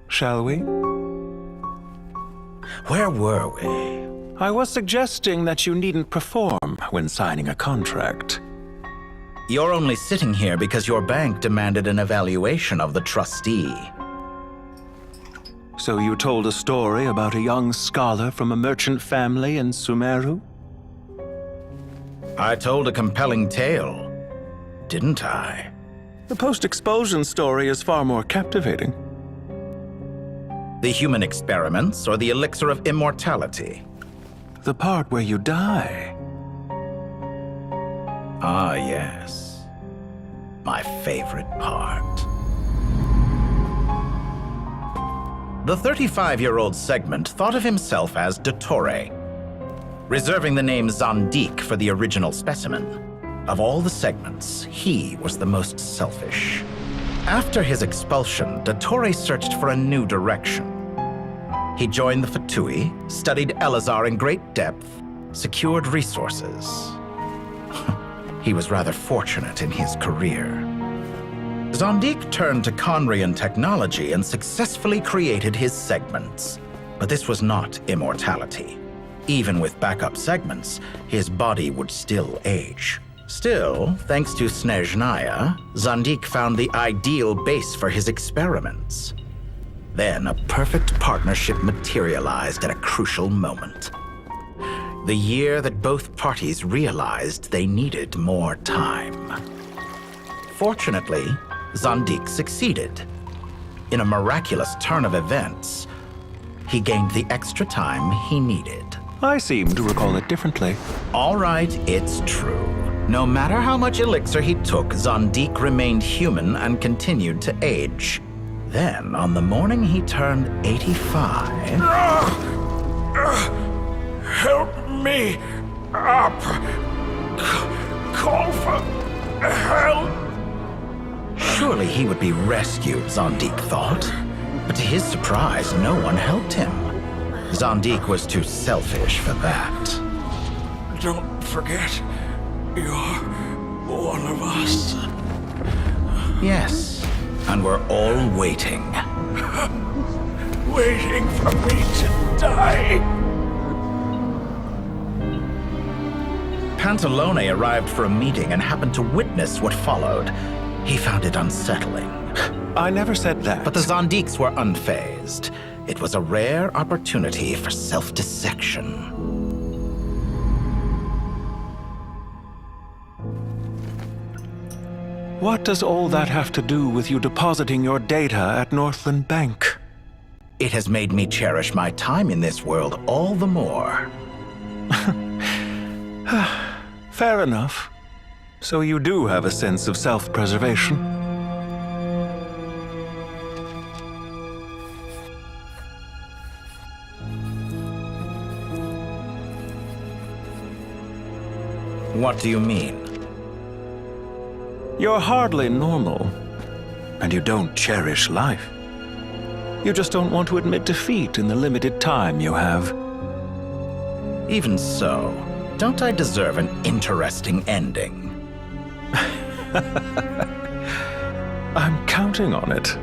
Shall we? Where were we? I was suggesting that you needn't perform when signing a contract. You're only sitting here because your bank demanded an evaluation of the trustee. So you told a story about a young scholar from a merchant family in Sumeru? I told a compelling tale, didn't I? The post-expulsion story is far more captivating. The human experiments or the elixir of immortality? The part where you die. Ah, yes. My favorite part. The 35-year-old Segment thought of himself as Dottore, reserving the name Zandik for the original specimen. Of all the Segments, he was the most selfish. After his expulsion, Dottore searched for a new direction. He joined the Fatui, studied Elazar in great depth, secured resources. He was rather fortunate in his career. Zandik turned to Conrian technology and successfully created his segments. But this was not immortality. Even with backup segments, his body would still age. Still, thanks to Snezhnaya, Zandik found the ideal base for his experiments. Then a perfect partnership materialized at a crucial moment. The year that both parties realized they needed more time. Fortunately, Zandik succeeded. In a miraculous turn of events, he gained the extra time he needed. I seem to recall it differently. All right, it's true. No matter how much elixir he took, Zandik remained human and continued to age. Then, on the morning he turned 85... Help me up! Call for help! Surely he would be rescued, Zandik thought. But to his surprise, no one helped him. Zandik was too selfish for that. Don't forget, you're one of us. Yes, and we're all waiting. Waiting for me to die. Pantalone arrived for a meeting and happened to witness what followed. He found it unsettling. I never said that. But the Zandiks were unfazed. It was a rare opportunity for self-dissection. What does all that have to do with you depositing your data at Northland Bank? It has made me cherish my time in this world all the more. Fair enough. So you do have a sense of self-preservation. What do you mean? You're hardly normal, and you don't cherish life. You just don't want to admit defeat in the limited time you have. Even so, don't I deserve an interesting ending? I'm counting on it.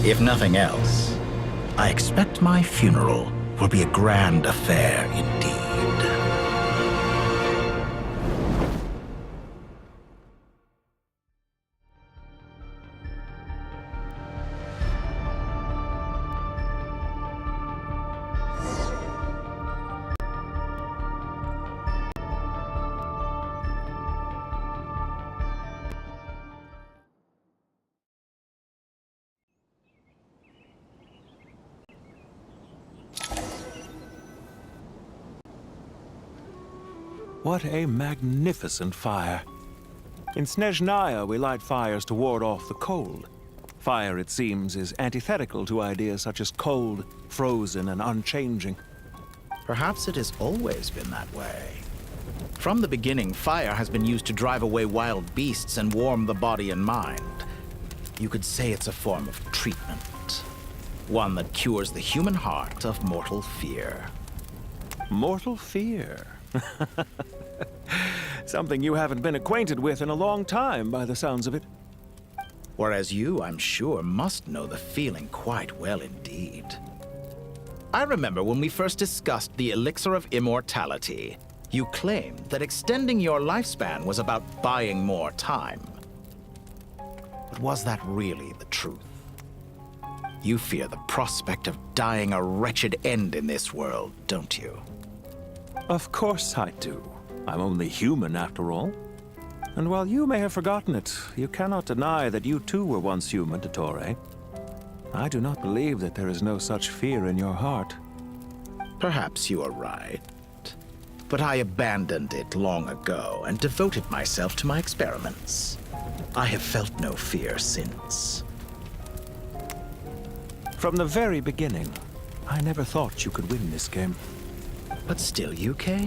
If nothing else, I expect my funeral will be a grand affair indeed. What a magnificent fire. In Snezhnaya, we light fires to ward off the cold. Fire, it seems, is antithetical to ideas such as cold, frozen, and unchanging. Perhaps it has always been that way. From the beginning, fire has been used to drive away wild beasts and warm the body and mind. You could say it's a form of treatment. One that cures the human heart of mortal fear. Mortal fear? Something you haven't been acquainted with in a long time, by the sounds of it. Whereas you, I'm sure, must know the feeling quite well indeed. I remember when we first discussed the elixir of immortality, you claimed that extending your lifespan was about buying more time. But was that really the truth? You fear the prospect of dying a wretched end in this world, don't you? Of course I do. I'm only human, after all. And while you may have forgotten it, you cannot deny that you too were once human, Dottore. I do not believe that there is no such fear in your heart. Perhaps you are right. But I abandoned it long ago and devoted myself to my experiments. I have felt no fear since. From the very beginning, I never thought you could win this game. But still you came?